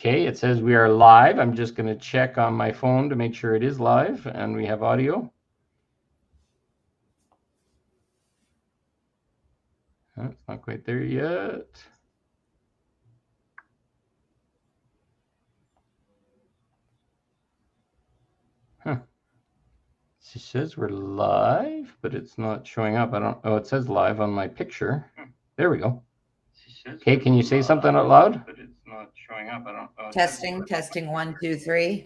Okay, it says we are live. I'm just going to check on my phone to make sure it is live and we have audio. It's not quite there yet. Huh. She says we're live, but it's not showing up. Oh, it says live on my picture. There we go. Okay, can you say something out loud? But it's not showing up. Testing, 1, 2, 3.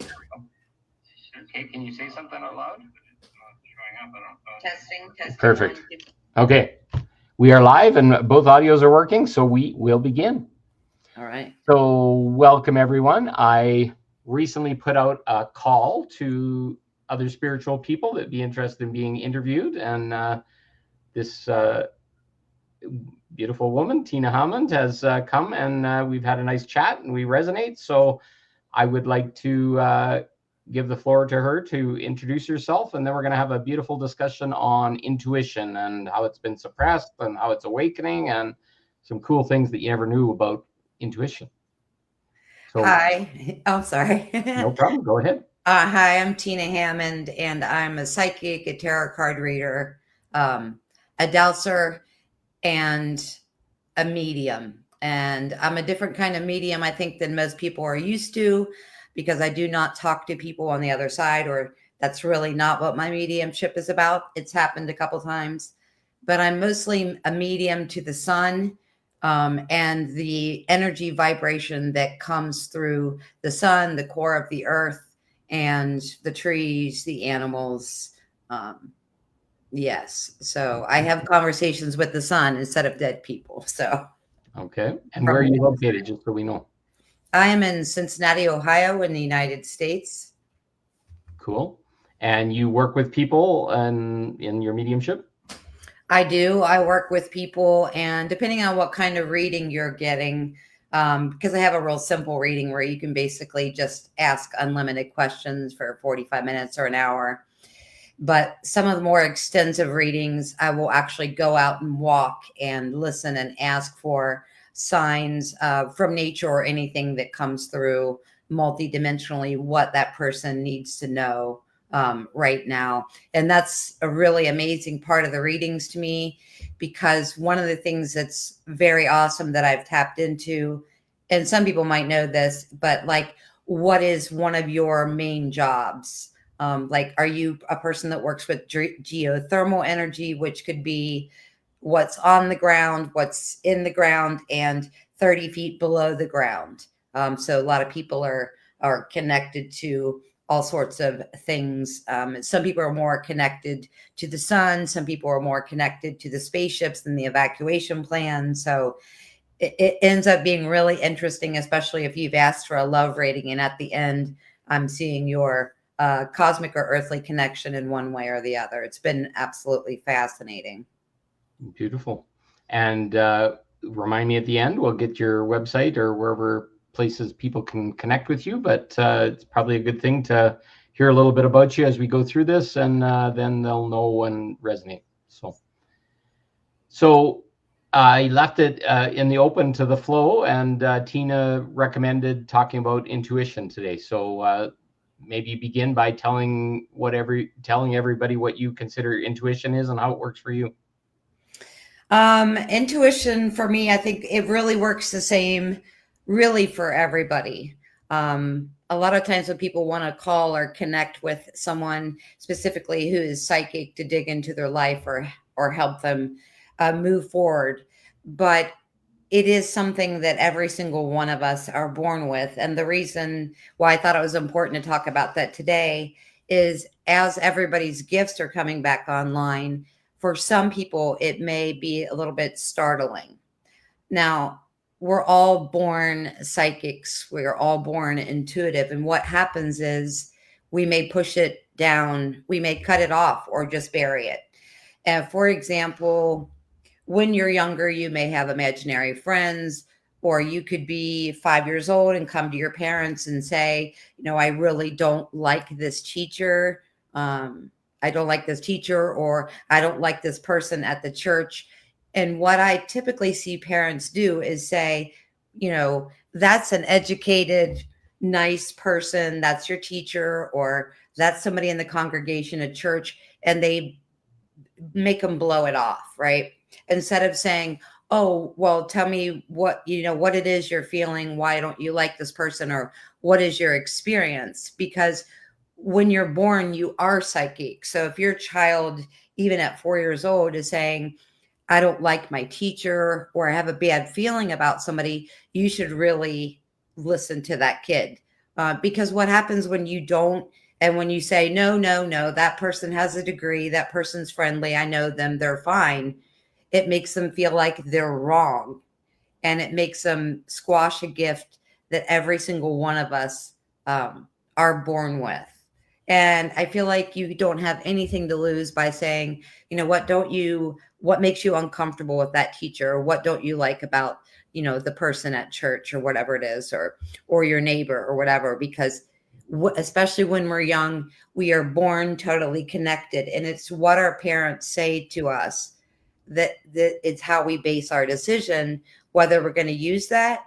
Okay, can you say something out loud? It's not showing up. Testing. Perfect. 1, 2. Okay, we are live and both audios are working, so we will begin. All right. So welcome everyone. I recently put out a call to other spiritual people that'd be interested in being interviewed, and this beautiful woman, Tina Hammond, has come, and we've had a nice chat and we resonate. So I would like to give the floor to her to introduce herself, and then we're going to have a beautiful discussion on intuition and how it's been suppressed and how it's awakening and some cool things that you never knew about intuition. So, Hi. Oh, sorry. No problem. Go ahead. Hi, I'm Tina Hammond, and I'm a psychic, a tarot card reader, a dowser, and a medium. And I'm a different kind of medium, I think, than most people are used to, because I do not talk to people on the other side, or that's really not what my mediumship is about. It's happened a couple times, but I'm mostly a medium to the sun, and the energy vibration that comes through the sun, the core of the earth, and the trees, the animals. Yes. So I have conversations with the sun instead of dead people. So. Okay. And where are you located, just so we know? I am in Cincinnati, Ohio, in the United States. Cool. And you work with people and in your mediumship? I do. I work with people, and depending on what kind of reading you're getting, because I have a real simple reading where you can basically just ask unlimited questions for 45 minutes or an hour. But some of the more extensive readings, I will actually go out and walk and listen and ask for signs from nature or anything that comes through multidimensionally, what that person needs to know right now. And that's a really amazing part of the readings to me, because one of the things that's very awesome that I've tapped into, and some people might know this, but like, what is one of your main jobs? Like, are you a person that works with geothermal energy, which could be what's on the ground, what's in the ground, and 30 feet below the ground? So a lot of people are connected to all sorts of things. Some people are more connected to the sun. Some people are more connected to the spaceships and the evacuation plan. So it ends up being really interesting, especially if you've asked for a love rating, and at the end, I'm seeing your cosmic or earthly connection in one way or the other. It's been absolutely fascinating. Beautiful. And remind me at the end, we'll get your website or wherever places people can connect with you, but it's probably a good thing to hear a little bit about you as we go through this, and then they'll know and resonate. So I left it in the open to the flow, and Tina recommended talking about intuition today. So maybe begin by telling everybody what you consider intuition is and how it works for you. Intuition for me, I think it really works the same, really, for everybody. A lot of times when people want to call or connect with someone specifically who is psychic to dig into their life or help them move forward, but it is something that every single one of us are born with. And the reason why I thought it was important to talk about that today is, as everybody's gifts are coming back online, for some people, it may be a little bit startling. Now, we're all born psychics. We're all born intuitive. And what happens is we may push it down, we may cut it off, or just bury it. For example, when you're younger, you may have imaginary friends, or you could be 5 years old and come to your parents and say, I really don't like this teacher. I don't like this teacher, or I don't like this person at the church. And what I typically see parents do is say, that's an educated, nice person. That's your teacher, or that's somebody in the congregation at church, and they make them blow it off, right? Instead of saying, oh, well, tell me what, what it is you're feeling. Why don't you like this person? Or what is your experience? Because when you're born, you are psychic. So if your child, even at 4 years old, is saying, I don't like my teacher, or I have a bad feeling about somebody, you should really listen to that kid. Because what happens when you don't, and when you say, no, no, no, that person has a degree, that person's friendly, I know them, they're fine, it makes them feel like they're wrong. And it makes them squash a gift that every single one of us are born with. And I feel like you don't have anything to lose by saying, what makes you uncomfortable with that teacher? Or what don't you like about, the person at church, or whatever it is, or your neighbor, or whatever, because especially when we're young, we are born totally connected. And it's what our parents say to us that it's how we base our decision, whether we're going to use that.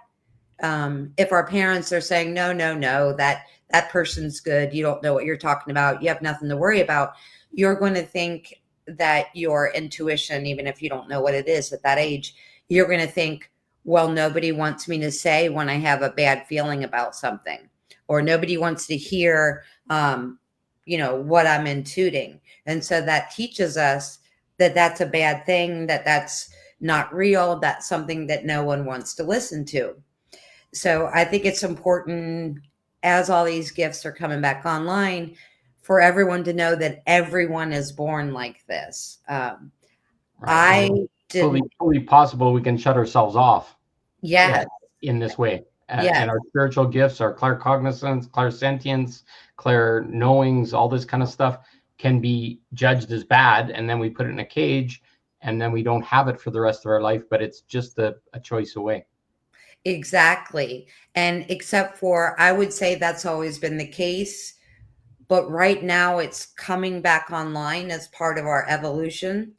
If our parents are saying, no, no, no, that person's good, you don't know what you're talking about, you have nothing to worry about, you're going to think that your intuition, even if you don't know what it is at that age, you're going to think, well, nobody wants me to say when I have a bad feeling about something, or nobody wants to hear, what I'm intuiting. And so that teaches us that that's a bad thing, that's not real, that's something that no one wants to listen to. So I think it's important, as all these gifts are coming back online, for everyone to know that everyone is born like this. Right. I didn't. Fully possible we can shut ourselves off Yeah. in this way. Yeah. And our spiritual gifts, our claircognizance, clairsentience, clairknowings, all this kind of stuff can be judged as bad. And then we put it in a cage, and then we don't have it for the rest of our life, but it's just a choice away. Exactly. And except for, I would say that's always been the case. But right now it's coming back online as part of our evolution.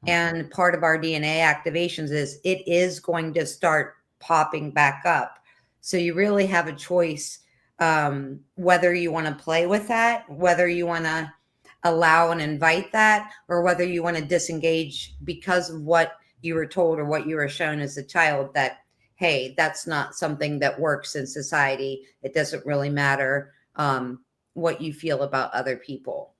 And part of our DNA activations is it is going to start popping back up. So you really have a choice, whether you want to play with that, whether you want to allow and invite that, or whether you want to disengage because of what you were told or what you were shown as a child, that, hey, that's not something that works in society. It doesn't really matter what you feel about other people.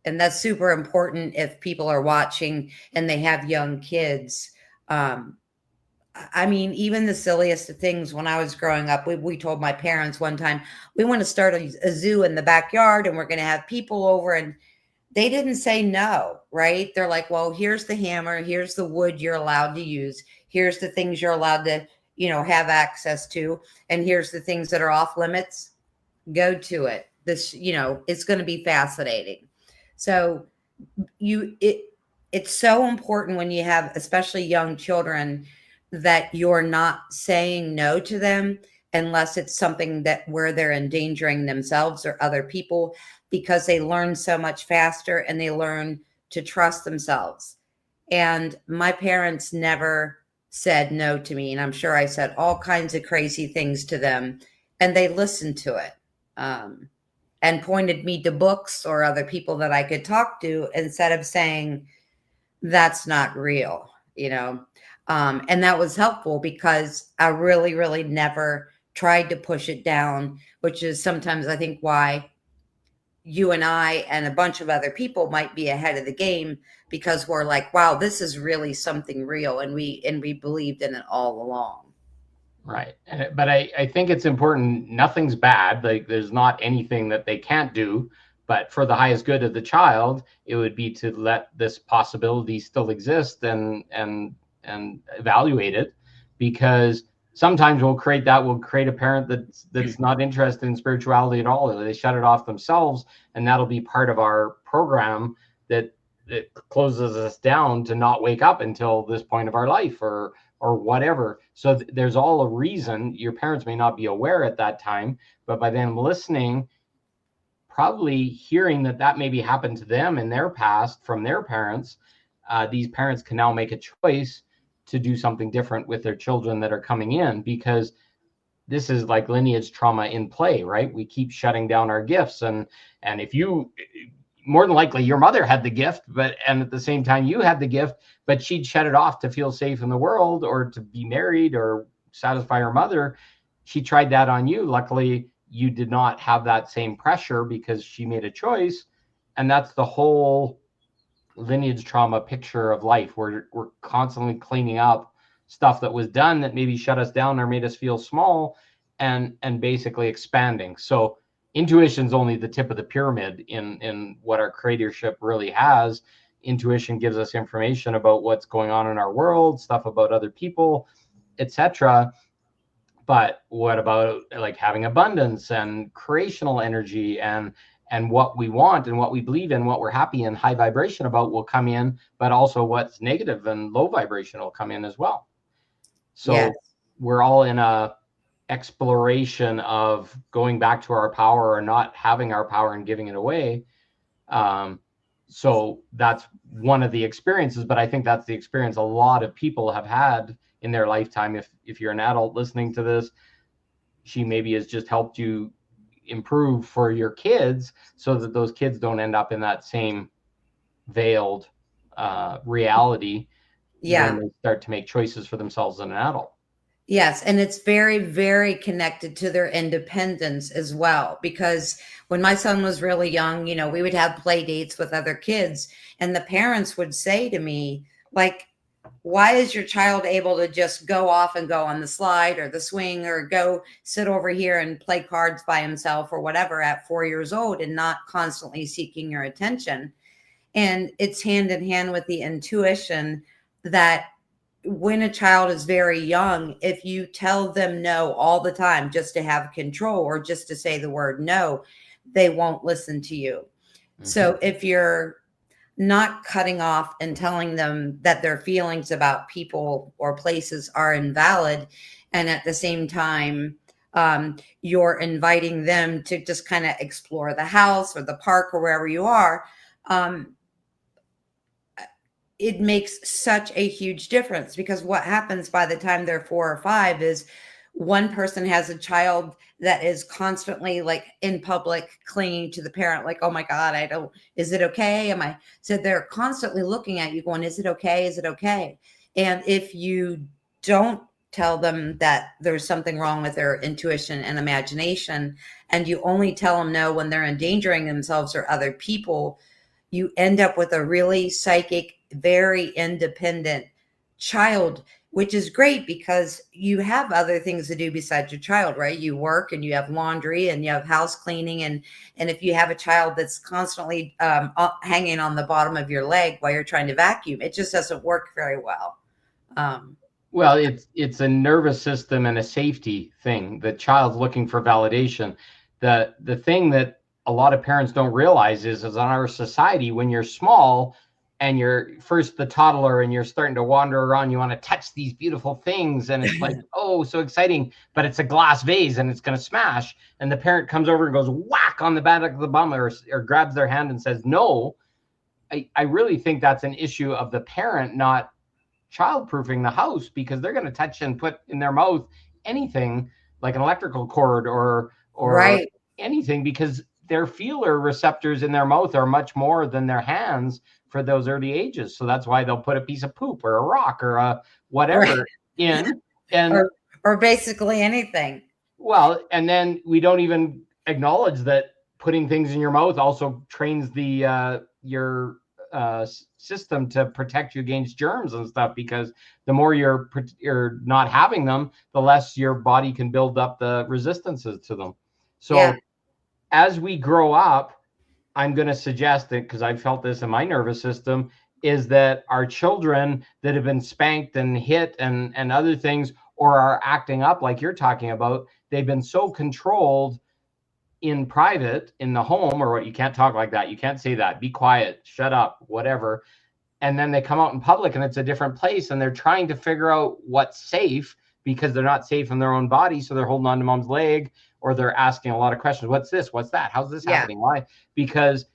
And that's super important if people are watching and they have young kids. I mean, even the silliest of things, when I was growing up, we told my parents one time, we want to start a zoo in the backyard and we're going to have people over, and they didn't say no, right? They're like, well, here's the hammer, here's the wood you're allowed to use, here's the things you're allowed to, have access to, and here's the things that are off limits. Go to it. This, it's going to be fascinating. So it's so important when you have especially young children that you're not saying no to them unless it's something that where they're endangering themselves or other people, because they learn so much faster and they learn to trust themselves. And my parents never said no to me, and I'm sure I said all kinds of crazy things to them, and they listened to it. And pointed me to books or other people that I could talk to instead of saying, that's not real, and that was helpful because I really, really never tried to push it down, which is sometimes I think why you and I and a bunch of other people might be ahead of the game, because we're like, wow, this is really something real. And we believed in it all along. Right. But I think it's important. Nothing's bad. Like, there's not anything that they can't do. But for the highest good of the child, it would be to let this possibility still exist and evaluate it, because sometimes we'll create a parent that's not interested in spirituality at all. They shut it off themselves, and that'll be part of our program that closes us down to not wake up until this point of our life, or whatever. So there's all a reason. Your parents may not be aware at that time, but by them listening, probably hearing that maybe happened to them in their past from their parents, these parents can now make a choice to do something different with their children that are coming in, because this is like lineage trauma in play, right? We keep shutting down our gifts. And if you, more than likely your mother had the gift, and at the same time you had the gift, but she'd shut it off to feel safe in the world or to be married or satisfy her mother. She tried that on you. Luckily, you did not have that same pressure because she made a choice. And that's the whole lineage trauma picture of life. We're constantly cleaning up stuff that was done that maybe shut us down or made us feel small, and basically expanding. So intuition's only the tip of the pyramid in what our creatorship really has. Intuition gives us information about what's going on in our world, stuff about other people, etc. But what about like having abundance and creational energy, and what we want and what we believe in, what we're happy and high vibration about will come in, but also what's negative and low vibration will come in as well. So Yes. we're all in a exploration of going back to our power or not having our power and giving it away. So that's one of the experiences, but I think that's the experience a lot of people have had in their lifetime. If you're an adult listening to this, she maybe has just helped you improve for your kids so that those kids don't end up in that same veiled reality when they start to make choices for themselves as an adult. Yes, and it's very, very connected to their independence as well. Because when my son was really young, we would have play dates with other kids, and the parents would say to me, like, why is your child able to just go off and go on the slide or the swing or go sit over here and play cards by himself or whatever at 4 years old and not constantly seeking your attention? And it's hand in hand with the intuition that when a child is very young, if you tell them no all the time just to have control or just to say the word no, they won't listen to you. Mm-hmm. So if you're not cutting off and telling them that their feelings about people or places are invalid, and at the same time, you're inviting them to just kind of explore the house or the park or wherever you are, it makes such a huge difference. Because what happens by the time they're 4 or 5 is one person has a child that is constantly like in public clinging to the parent, like, oh my God, is it okay? So they're constantly looking at you going, is it okay? Is it okay? And if you don't tell them that there's something wrong with their intuition and imagination, and you only tell them no when they're endangering themselves or other people, you end up with a really psychic, very independent child, which is great because you have other things to do besides your child, right? You work and you have laundry and you have house cleaning. And if you have a child that's constantly hanging on the bottom of your leg while you're trying to vacuum, it just doesn't work very well. Well, it's a nervous system and a safety thing. The child's looking for validation. The thing that a lot of parents don't realize is in our society, when you're small and you're first the toddler and you're starting to wander around, you want to touch these beautiful things, and it's like, oh, so exciting, but it's a glass vase and it's going to smash, and the parent comes over and goes whack on the back of the bum, or grabs their hand and says no. I really think that's an issue of the parent not childproofing the house, because they're going to touch and put in their mouth anything like an electrical cord or right. anything, because their feeler receptors in their mouth are much more than their hands for those early ages. So that's why they'll put a piece of poop or a rock or a whatever in, and or basically anything. Well, and then we don't even acknowledge that putting things in your mouth also trains your system to protect you against germs and stuff, because the more you're not having them, the less your body can build up the resistances to them. So as we grow up, I'm going to suggest that, because I've felt this in my nervous system, is that our children that have been spanked and hit and other things, or are acting up like you're talking about, they've been so controlled in private in the home, or what, you can't talk like that, you can't say that, be quiet, shut up, whatever. And then they come out in public and it's a different place, and they're trying to figure out what's safe because they're not safe in their own body. So they're holding on to mom's leg, or they're asking a lot of questions. What's this? What's that? How's this happening? Why? Because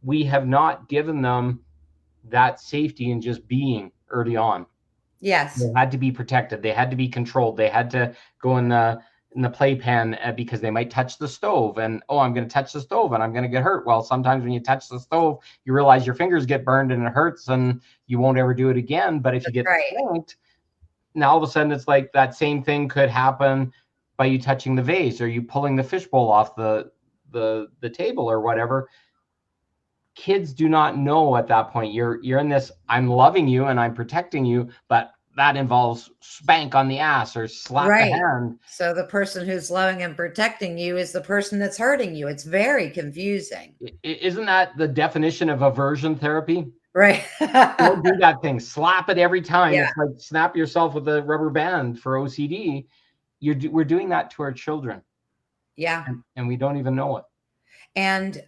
we have not given them that safety in just being early on. Yes. They had to be protected. They had to be controlled. They had to go in the in the playpen because they might touch the stove, and oh, I'm going to touch the stove and I'm going to get hurt. Well, sometimes when you touch the stove, you realize your fingers get burned and it hurts and you won't ever do it again. But if you get right. spanked, now all of a sudden it's like that same thing could happen by you touching the vase or you pulling the fishbowl off the table or whatever. Kids do not know at that point. You're in this, I'm loving you and I'm protecting you, but that involves spank on the ass or slap the Right. hand. So the person who's loving and protecting you is the person that's hurting you. It's very confusing. Isn't that the definition of aversion therapy? Right. Don't do that thing. Slap it every time. Yeah. It's like snap yourself with a rubber band for OCD. We're doing that to our children. Yeah. And we don't even know it. And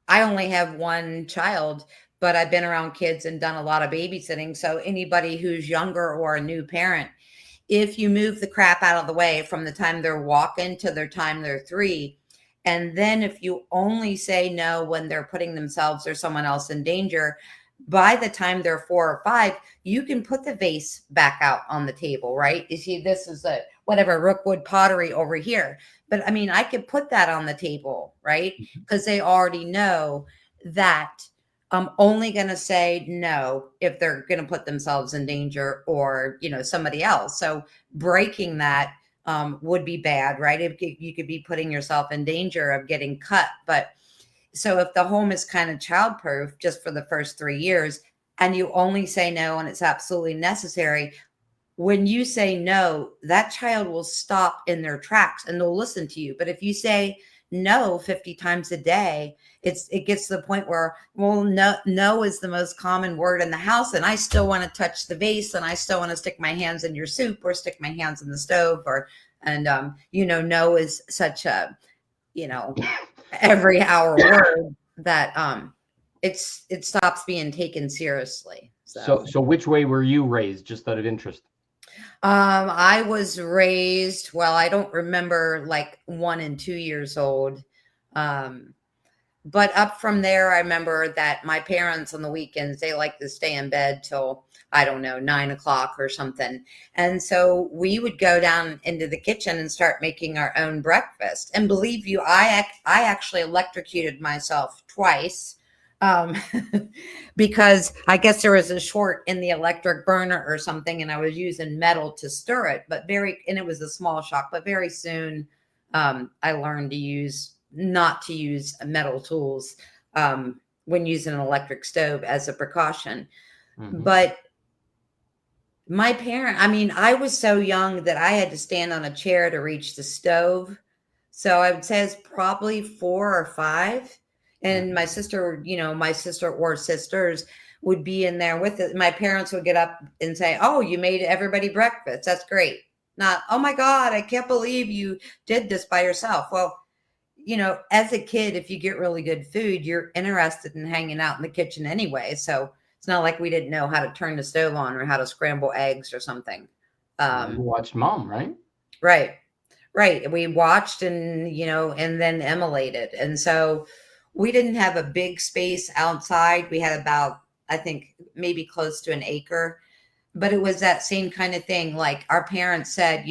I only have one child, but I've been around kids and done a lot of babysitting. So anybody who's younger or a new parent, if you move the crap out of the way from the time they're walking to the time they're 3, and then if you only say no when they're putting themselves or someone else in danger, by the time they're 4 or 5, you can put the vase back out on the table, right? You see, this is a whatever Rookwood pottery over here. But I mean, I could put that on the table, right? Because they already know that I'm only going to say no if they're going to put themselves in danger or, somebody else. So breaking that would be bad, right? If you could be putting yourself in danger of getting cut. But so if the home is kind of childproof just for the first 3 years and you only say no and it's absolutely necessary, when you say no, that child will stop in their tracks and they'll listen to you. But if you say no 50 times a day, it gets to the point where, well, no is the most common word in the house. And I still want to touch the vase and I still want to stick my hands in your soup or stick my hands in the stove no is such a, every hour word that it stops being taken seriously. So which way were you raised, just out of interest? I was raised, well, I don't remember like 1 and 2 years old. But up from there, I remember that my parents on the weekends, they like to stay in bed till, I don't know, 9 o'clock or something. And so we would go down into the kitchen and start making our own breakfast. And believe you, I actually electrocuted myself twice. Because I guess there was a short in the electric burner or something, and I was using metal to stir it, and it was a small shock, but very soon, I learned not to use metal tools, when using an electric stove as a precaution. Mm-hmm. But my I was so young that I had to stand on a chair to reach the stove. So I would say it's probably 4 or 5. And my sister or sisters would be in there with it. My parents would get up and say, "Oh, you made everybody breakfast. That's great." Not, "Oh my God, I can't believe you did this by yourself." Well, as a kid, if you get really good food, you're interested in hanging out in the kitchen anyway. So it's not like we didn't know how to turn the stove on or how to scramble eggs or something. You watched mom, right? Right. We watched and then emulated. And so we didn't have a big space outside. We had about, I think, maybe close to an acre, but it was that same kind of thing. Like our parents said,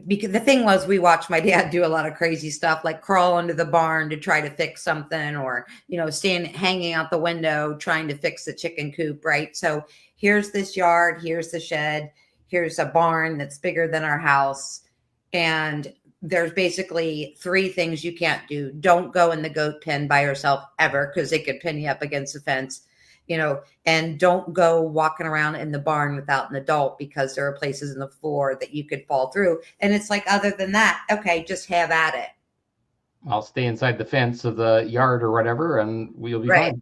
because the thing was, we watched my dad do a lot of crazy stuff, like crawl into the barn to try to fix something, or, hanging out the window, trying to fix the chicken coop. Right. So here's this yard, here's the shed, here's a barn that's bigger than our house. And there's basically 3 things you can't do. Don't go in the goat pen by yourself ever, because they could pin you up against the fence, and don't go walking around in the barn without an adult, because there are places in the floor that you could fall through. And it's like, other than that, okay, just have at it. I'll stay inside the fence of the yard or whatever, and we'll be fine.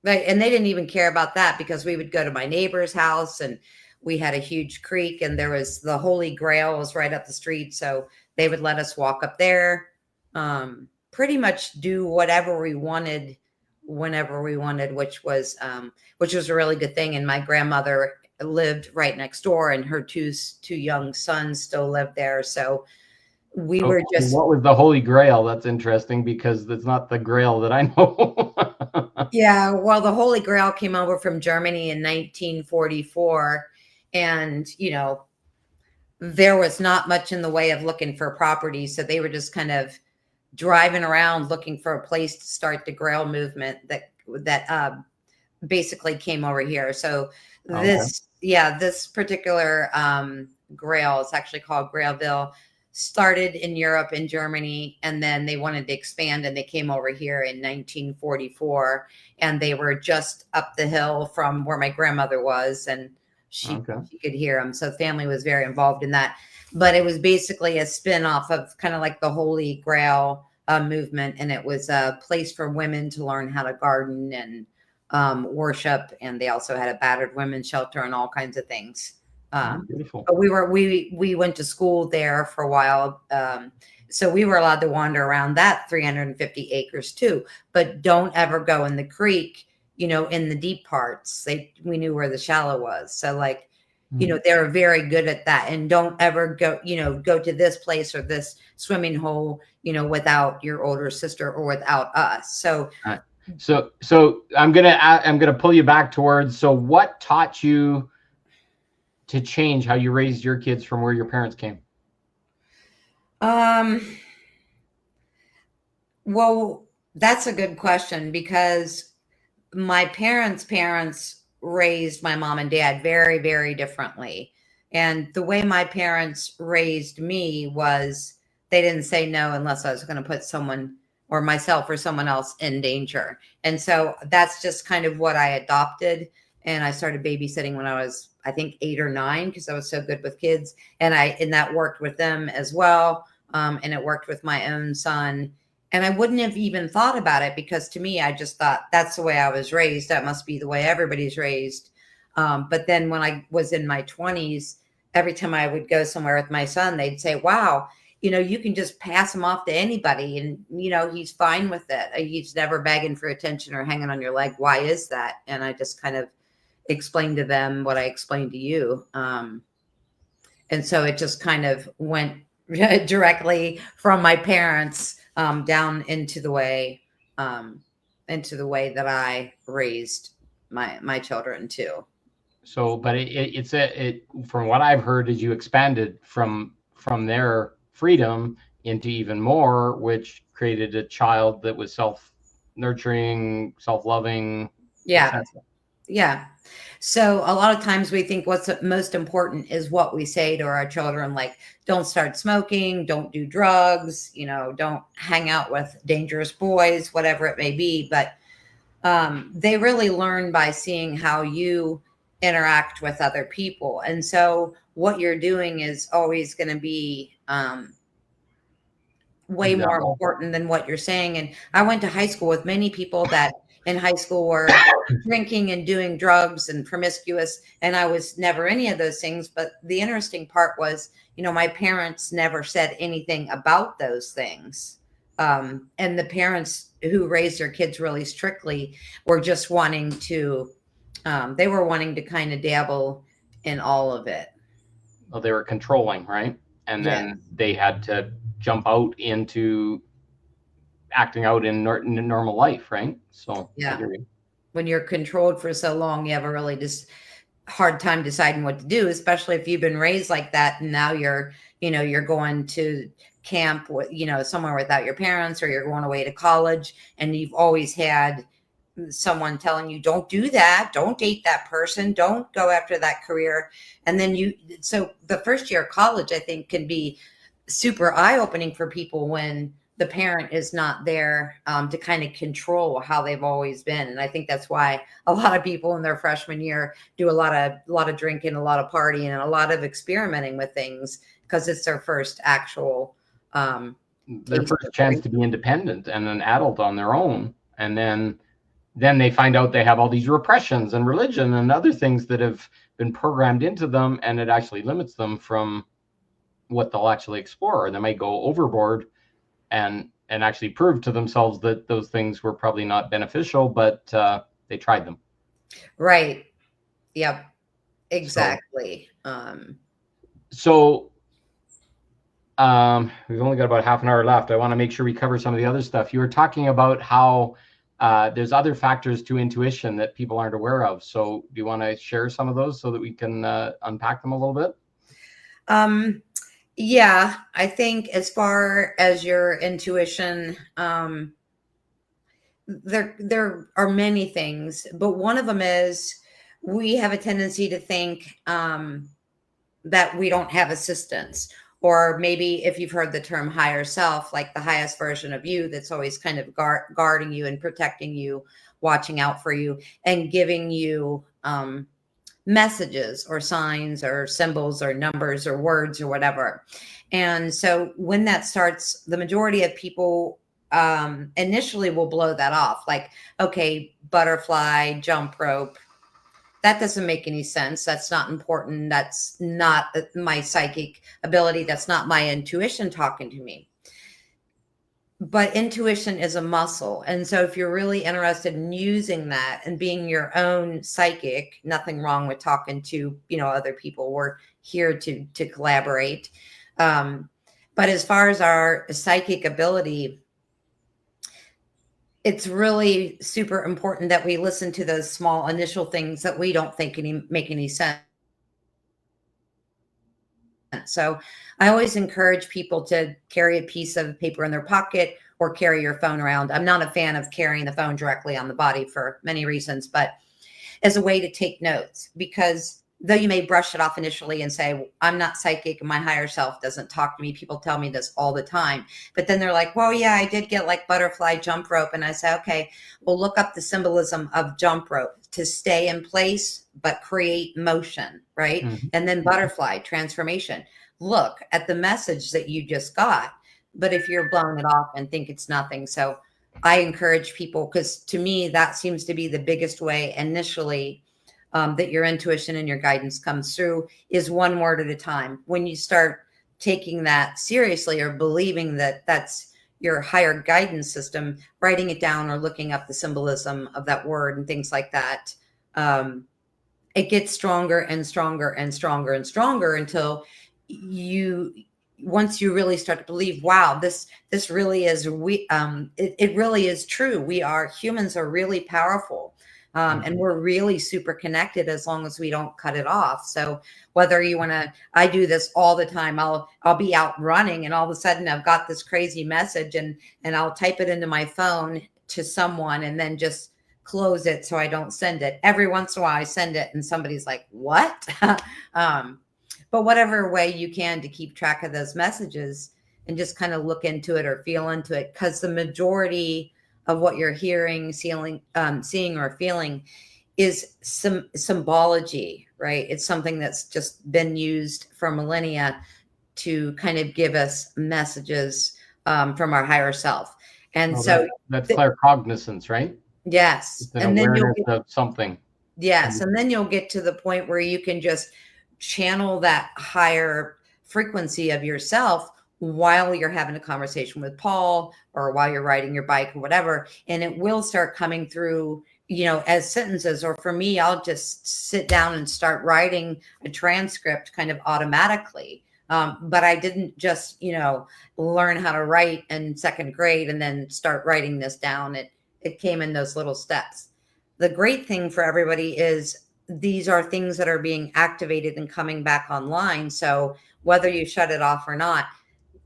Right. And they didn't even care about that, because we would go to my neighbor's house, and we had a huge creek, and there was the Holy Grail was right up the street. So they would let us walk up there, pretty much do whatever we wanted, whenever we wanted, which was a really good thing. And my grandmother lived right next door, and her two young sons still lived there. So we were just. What was the Holy Grail? That's interesting, because that's not the Grail that I know. Yeah, well, the Holy Grail came over from Germany in 1944, and there was not much in the way of looking for property. So they were just kind of driving around looking for a place to start the Grail movement that basically came over here. So this particular Grail, it's actually called Grailville, started in Europe and Germany, and then they wanted to expand and they came over here in 1944, and they were just up the hill from where my grandmother was, and she could hear them. So family was very involved in that. But it was basically a spin-off of kind of like the Holy Grail movement, and it was a place for women to learn how to garden and worship, and they also had a battered women's shelter and all kinds of things. Beautiful. But we went to school there for a while, so we were allowed to wander around that 350 acres too. But don't ever go in the creek, in the deep parts. We knew where the shallow was, so like, they were very good at that. And don't ever go, go to this place or this swimming hole, without your older sister or without us. So. So I'm gonna pull you back towards. So what taught you to change how you raised your kids from where your parents came? Well, that's a good question, because my parents raised my mom and dad very, very differently. And the way my parents raised me was they didn't say no unless I was going to put someone or myself or someone else in danger. And so that's just kind of what I adopted. And I started babysitting when I was, I think, 8 or 9, because I was so good with kids. And that worked with them as well. And it worked with my own son. And I wouldn't have even thought about it, because to me, I just thought that's the way I was raised. That must be the way everybody's raised. But then when I was in my 20s, every time I would go somewhere with my son, they'd say, wow, you can just pass him off to anybody. And, he's fine with it. He's never begging for attention or hanging on your leg. Why is that? And I just kind of explained to them what I explained to you. And so it just kind of went directly from my parents down into the way that I raised my children too. So, but it's from what I've heard, is you expanded from their freedom into even more, which created a child that was self-nurturing, self-loving. Yeah. Yeah. So a lot of times we think what's most important is what we say to our children, like, don't start smoking, don't do drugs, don't hang out with dangerous boys, whatever it may be. But they really learn by seeing how you interact with other people. And so what you're doing is always going to be way more important than what you're saying. And I went to high school with many people that in high school were drinking and doing drugs and promiscuous, and I was never any of those things. But the interesting part was, my parents never said anything about those things. And the parents who raised their kids really strictly were just wanting to kind of dabble in all of it. Well, they were controlling, right? And then they had to jump out into acting out in normal life, right? So yeah, when you're controlled for so long, you have a really just hard time deciding what to do, especially if you've been raised like that, and now you're going to camp with, somewhere without your parents, or you're going away to college, and you've always had someone telling you, don't do that, don't date that person, don't go after that career. And then so the first year of college, I think, can be super eye-opening for people when the parent is not there to kind of control how they've always been. And I think that's why a lot of people in their freshman year do a lot of drinking, a lot of partying, and a lot of experimenting with things, because it's their first actual their first chance to be independent and an adult on their own. And then they find out they have all these repressions and religion and other things that have been programmed into them, and it actually limits them from what they'll actually explore. They might go overboard and actually prove to themselves that those things were probably not beneficial, but they tried them. Right. Yep. Exactly. So we've only got about half an hour left. I want to make sure we cover some of the other stuff. You were talking about how there's other factors to intuition that people aren't aware of. So do you want to share some of those so that we can unpack them a little bit? Yeah, I think as far as your intuition, there are many things, but one of them is we have a tendency to think that we don't have assistance. Or maybe if you've heard the term higher self, like the highest version of you that's always kind of guarding you and protecting you, watching out for you, and giving you messages or signs or symbols or numbers or words or whatever. And so when that starts, the majority of people initially will blow that off, like, okay, butterfly, jump rope, that doesn't make any sense. That's not important. That's not my psychic ability. That's not my intuition talking to me. But intuition is a muscle. And so if you're really interested in using that and being your own psychic, nothing wrong with talking to, other people. We're here to collaborate. But as far as our psychic ability, it's really super important that we listen to those small initial things that we don't think make any sense. So I always encourage people to carry a piece of paper in their pocket or carry your phone around. I'm not a fan of carrying the phone directly on the body for many reasons, but as a way to take notes, because though you may brush it off initially and say, I'm not psychic and my higher self doesn't talk to me. People tell me this all the time. But then they're like, well, yeah, I did get like butterfly jump rope. And I say, okay, well, look up the symbolism of jump rope: to stay in place, but create motion, right? Mhm. And then butterfly, transformation. Look at the message that you just got. But if you're blowing it off and think it's nothing. So I encourage people, because to me, that seems to be the biggest way initially that your intuition and your guidance comes through, is one word at a time. When you start taking that seriously or believing that that's your higher guidance system, writing it down or looking up the symbolism of that word and things like that, it gets stronger and stronger and stronger and stronger until once you really start to believe, wow, this really is, it really is true. Humans are really powerful. And we're really super connected as long as we don't cut it off. So whether you want to, I do this all the time. I'll be out running and all of a sudden I've got this crazy message and I'll type it into my phone to someone and then just close it so I don't send it. Every once in a while I send it and somebody's like, what? But whatever way you can to keep track of those messages and just kind of look into it or feel into it, because the majority of what you're hearing, seeing or feeling is some symbology, right? It's something that's just been used for millennia to kind of give us messages from our higher self. And so that's claircognizance, right? Yes. It's an awareness of something. Yes. And then you'll get to the point where you can just channel that higher frequency of yourself while you're having a conversation with Paul or while you're riding your bike or whatever. And it will start coming through, as sentences. Or for me, I'll just sit down and start writing a transcript kind of automatically. But I didn't just, learn how to write in second grade and then start writing this down. It came in those little steps. The great thing for everybody is these are things that are being activated and coming back online. So whether you shut it off or not,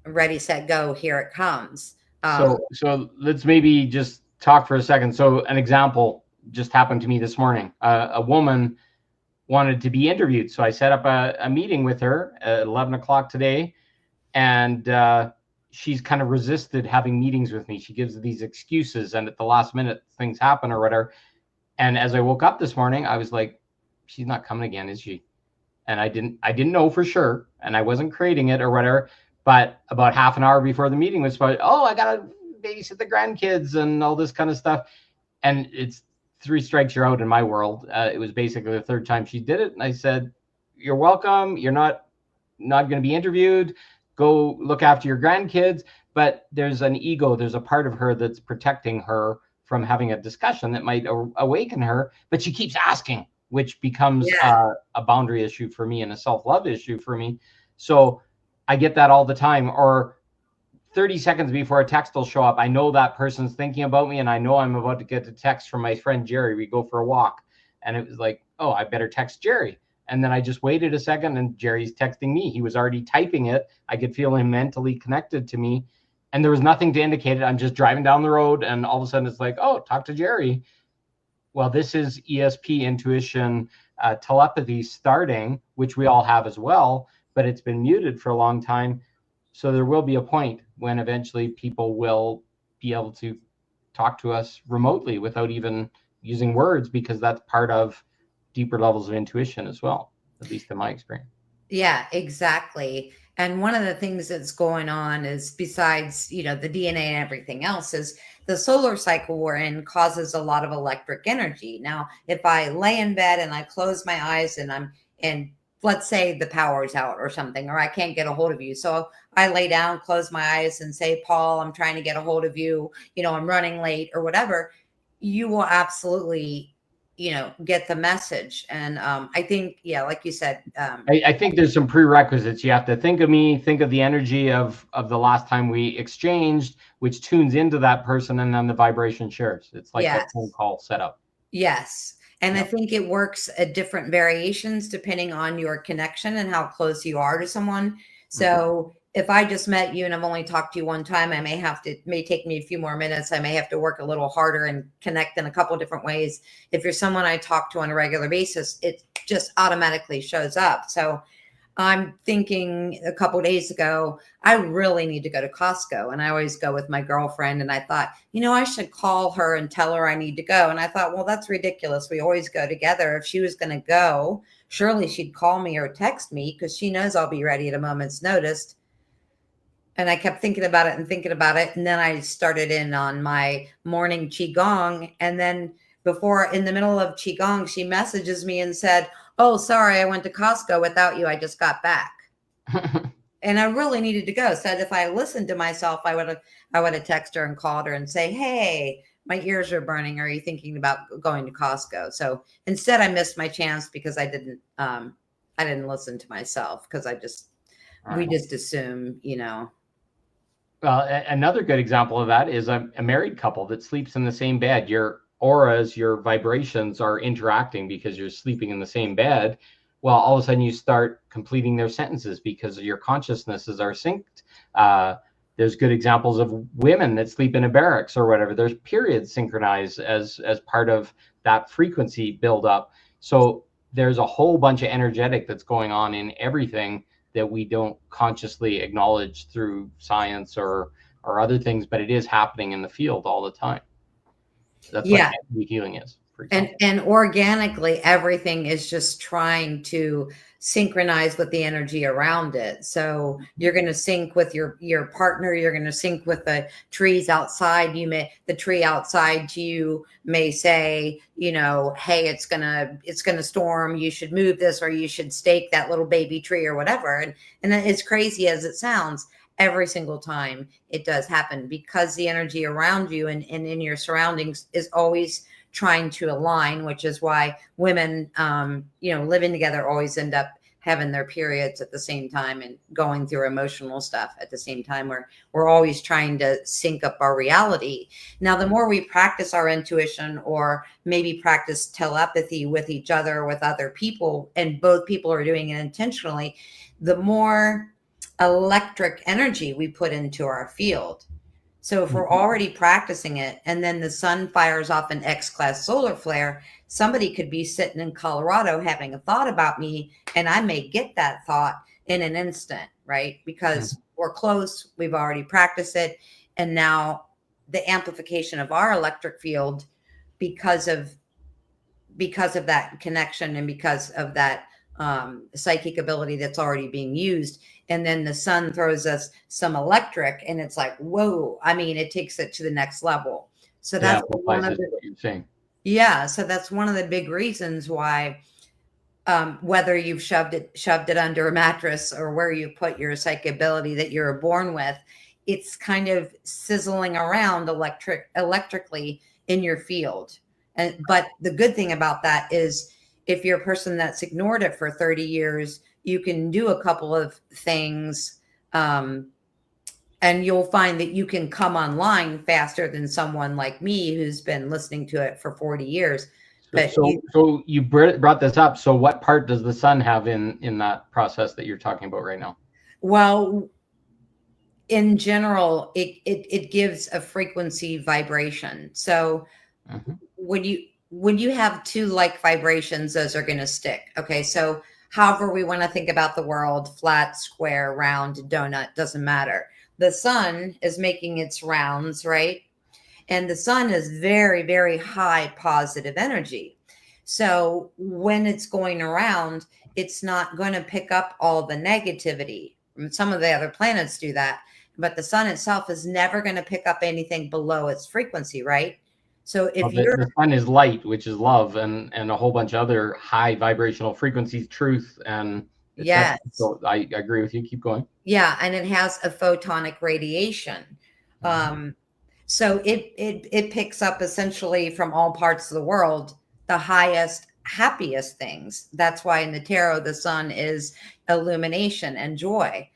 ready, set, go, here it comes. So let's maybe just talk for a second. So an example just happened to me this morning. A woman wanted to be interviewed. So I set up a meeting with her at 11 o'clock today. And she's kind of resisted having meetings with me. She gives these excuses and at the last minute things happen or whatever. And as I woke up this morning, I was like, she's not coming again, is she? And I didn't know for sure, and I wasn't creating it or whatever. But about half an hour before the meeting was supposed, I gotta babysit the grandkids and all this kind of stuff. And it's 3 strikes, you're out in my world. It was basically the third time she did it, and I said, "You're welcome. You're not going to be interviewed. Go look after your grandkids." But there's an ego. There's a part of her that's protecting her from having a discussion that might awaken her, but she keeps asking, which becomes a boundary issue for me and a self-love issue for me. So I get that all the time. Or 30 seconds before a text will show up, I know that person's thinking about me, and I know I'm about to get a text from my friend Jerry. We go for a walk, and it was like, I better text Jerry. And then I just waited a second and Jerry's texting me. He was already typing it. I could feel him mentally connected to me. And there was nothing to indicate it. I'm just driving down the road and all of a sudden it's like, oh, talk to Jerry. Well, this is ESP, intuition, telepathy starting, which we all have as well, but it's been muted for a long time. So there will be a point when eventually people will be able to talk to us remotely without even using words, because that's part of deeper levels of intuition as well, at least in my experience. Yeah, exactly. And one of the things that's going on is, besides, the DNA and everything else, is the solar cycle we're in causes a lot of electric energy. Now, if I lay in bed and I close my eyes and let's say the power's out or something, or I can't get a hold of you. So I lay down, close my eyes and say, Paul, I'm trying to get a hold of you. I'm running late or whatever. You will absolutely get the message. And I think, yeah, like you said, I think there's some prerequisites. You have to think of me, think of the energy of the last time we exchanged, which tunes into that person, and then the vibration shares. It's like a phone call setup. Yes. And I think it works at different variations depending on your connection and how close you are to someone. So if I just met you and I've only talked to you one time, it may take me a few more minutes. I may have to work a little harder and connect in a couple of different ways. If you're someone I talk to on a regular basis, it just automatically shows up. So I'm thinking a couple of days ago, I really need to go to Costco. And I always go with my girlfriend. And I thought, I should call her and tell her I need to go. And I thought, well, that's ridiculous. We always go together. If she was going to go, surely she'd call me or text me, because she knows I'll be ready at a moment's notice. And I kept thinking about it and thinking about it. And then I started in on my morning Qigong. And then in the middle of Qigong, she messages me and said, oh, sorry, I went to Costco without you. I just got back. And I really needed to go. So if I listened to myself, I would have texted her and called her and say, hey, my ears are burning. Are you thinking about going to Costco? So instead, I missed my chance because I didn't listen to myself, because we just assume, Well, another good example of that is a married couple that sleeps in the same bed. Your auras, your vibrations are interacting because you're sleeping in the same bed. Well, all of a sudden you start completing their sentences because your consciousnesses are synced. There's good examples of women that sleep in a barracks or whatever. There's periods synchronized as part of that frequency buildup. So there's a whole bunch of energetic that's going on in everything that we don't consciously acknowledge through science or other things, but it is happening in the field all the time. That's what energy healing is. And organically, everything is just trying to synchronize with the energy around it. So you're going to sync with your partner. You're going to sync with the trees outside. The tree outside you may say, hey, it's gonna storm. You should move this, or you should stake that little baby tree or whatever. And as crazy as it sounds, every single time it does happen, because the energy around you and in your surroundings is always trying to align, which is why women, living together always end up having their periods at the same time and going through emotional stuff at the same time, where we're always trying to sync up our reality. Now, the more we practice our intuition, or maybe practice telepathy with each other, with other people, and both people are doing it intentionally, the more electric energy we put into our field. So if we're already practicing it, and then the sun fires off an X-class solar flare, somebody could be sitting in Colorado having a thought about me, and I may get that thought in an instant, right? Because we're close, we've already practiced it. And now the amplification of our electric field, because of that connection and because of that psychic ability that's already being used. And then the sun throws us some electric, and it's like, whoa, it takes it to the next level. So that's one of so that's one of the big reasons why, whether you've shoved it under a mattress, or where you put your psychic ability that you're born with, it's kind of sizzling around electrically in your field. But the good thing about that is, if you're a person that's ignored it for 30 years, you can do a couple of things, and you'll find that you can come online faster than someone like me who's been listening to it for 40 years. But So you brought this up. So what part does the sun have in that process that you're talking about right now? well, in general, it gives a frequency vibration. So Mhm. when you have two like vibrations, those are going to stick. Okay, so however we want to think about the world, flat, square, round, donut, doesn't matter. The sun is making its rounds, right? And the sun is very, very high positive energy. So when it's going around, it's not going to pick up all the negativity. Some of the other planets do that, but the sun itself is never going to pick up anything below its frequency, right? So Well, if you're, the sun is light, which is love, and a whole bunch of other high vibrational frequencies, truth, and etc. yes, So I agree with you. Keep going. yeah, and it has a photonic radiation. Um, so it picks up essentially from all parts of the world the highest, happiest things. That's why in the tarot the sun is illumination and joy.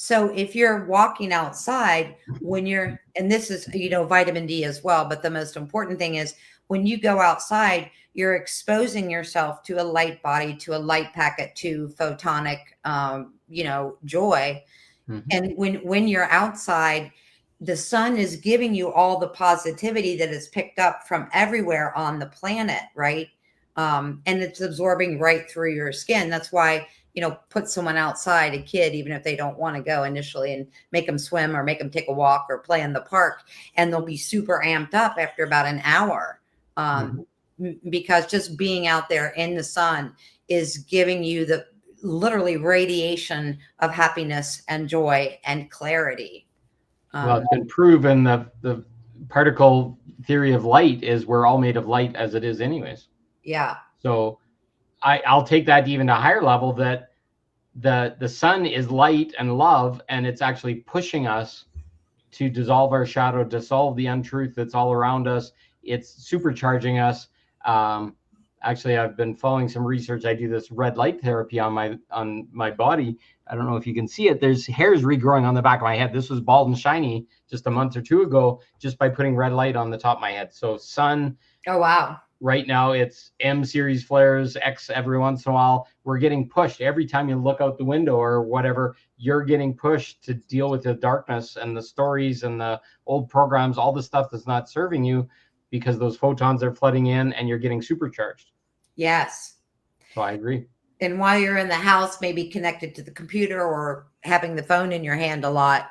So if you're walking outside when you're, and this is vitamin D as well, but the most important thing is when you go outside, you're exposing yourself to a light body, to a light packet, to photonic, joy. Mhm. And when you're outside, the sun is giving you all the positivity that is picked up from everywhere on the planet, right? And it's absorbing right through your skin. That's why, put someone outside, a kid, even if they don't want to go initially, and make them swim or make them take a walk or play in the park, and they'll be super amped up after about an hour. Mhm. Because just being out there in the sun is giving you the literally radiation of happiness and joy and clarity. Well, it's been proven the particle theory of light is we're all made of light as it is, anyways. Yeah. So I'll take that even to a higher level, that the sun is light and love, and it's actually pushing us to dissolve our shadow, dissolve the untruth that's all around us. It's supercharging us. Actually, I've been following some research. I do this red light therapy on my body. I don't know if you can see it. There's hairs regrowing on the back of my head. This was bald and shiny just a month or two ago, just by putting red light on the top of my head. So sun. Oh, wow. Right now it's M series flares, X every once in a while. We're getting pushed every time you look out the window or whatever. You're getting pushed to deal with the darkness and the stories and the old programs, all the stuff that's not serving you, because those photons are flooding in and you're getting supercharged. Yes. So I agree. And while you're in the house, maybe connected to the computer or having the phone in your hand a lot,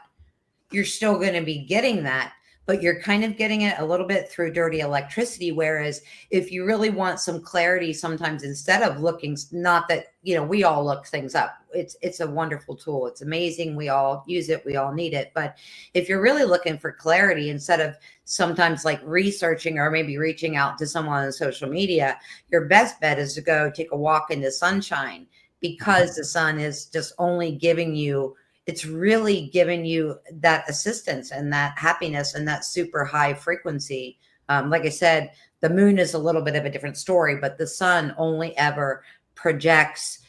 you're still going to be getting that, but you're kind of getting it a little bit through dirty electricity. Whereas if you really want some clarity, sometimes instead of looking, not that, we all look things up. It's a wonderful tool. It's amazing. We all use it. We all need it. But if you're really looking for clarity, instead of sometimes like researching or maybe reaching out to someone on social media, your best bet is to go take a walk in the sunshine, because the sun is just only giving you, it's really giving you that assistance and that happiness and that super high frequency. Like I said, the moon is a little bit of a different story, but the sun only ever projects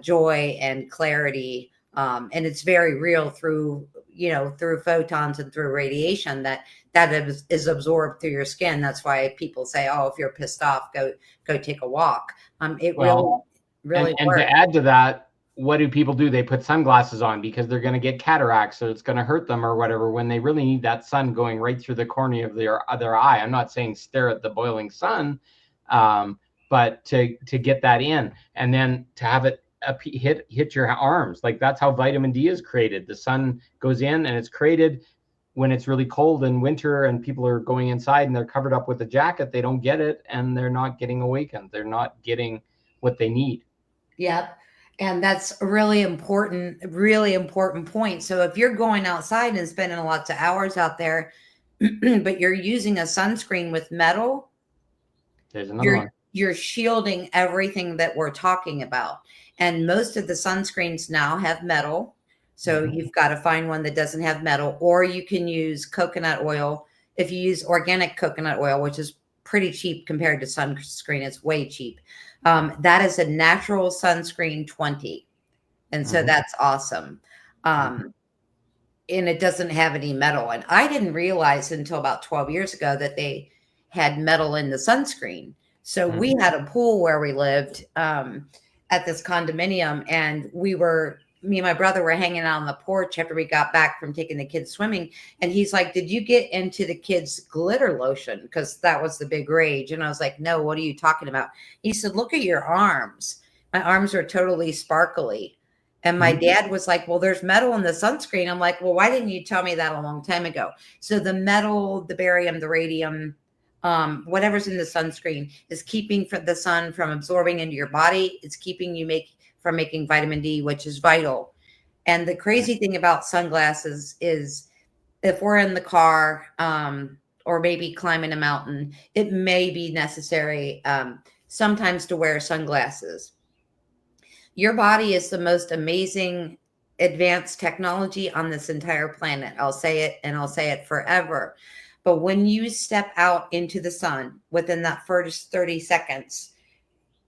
joy and clarity. And it's very real through photons and through radiation that is absorbed through your skin. That's why people say, oh, if you're pissed off, go take a walk. It really and works. to add to that, what do people do? They put sunglasses on because they're going to get cataracts, so it's going to hurt them or whatever, when they really need that sun going right through the cornea of their other eye. I'm not saying stare at the boiling sun, but to get that in, and then to have it hit your arms. Like, that's how vitamin D is created. The sun goes in and it's created when it's really cold in winter and people are going inside and they're covered up with a jacket. They don't get it, and they're not getting awakened. They're not getting what they need. Yep. And that's a really important point. So if you're going outside and spending lots of hours out there, but you're using a sunscreen with metal, There's another one. You're shielding everything that we're talking about. And most of the sunscreens now have metal. So you've got to find one that doesn't have metal, or you can use coconut oil. If you use organic coconut oil, which is pretty cheap compared to sunscreen, it's way cheap. That is a natural sunscreen 20. And so that's awesome. And it doesn't have any metal. And I didn't realize until about 12 years ago that they had metal in the sunscreen. So we had a pool where we lived at this condominium, and me and my brother were hanging out on the porch after we got back from taking the kids swimming. And he's like, "Did you get into the kids' glitter lotion? Because that was the big rage." And I was like, "No, what are you talking about?" He said, "Look at your arms." My arms are totally sparkly. And my dad was like, "Well, there's metal in the sunscreen." I'm like, "Well, why didn't you tell me that a long time ago?" So the metal, the barium, the radium, whatever's in the sunscreen is keeping the sun from absorbing into your body. It's keeping you from making vitamin D, which is vital. And the crazy thing about sunglasses is if we're in the car or maybe climbing a mountain, it may be necessary sometimes to wear sunglasses. Your body is the most amazing advanced technology on this entire planet. I'll say it, and I'll say it forever. But when you step out into the sun within that first 30 seconds,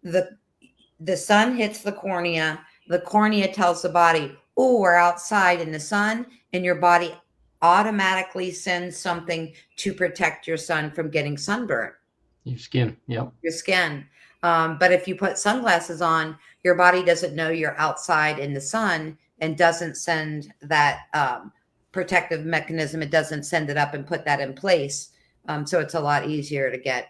the sun hits the cornea. The cornea tells the body, "Oh, we're outside in the sun," and your body automatically sends something to protect your son from getting sunburned. Your skin, yep. Your skin. But if you put sunglasses on, your body doesn't know you're outside in the sun and doesn't send that protective mechanism. It doesn't send it up and put that in place. So it's a lot easier to get.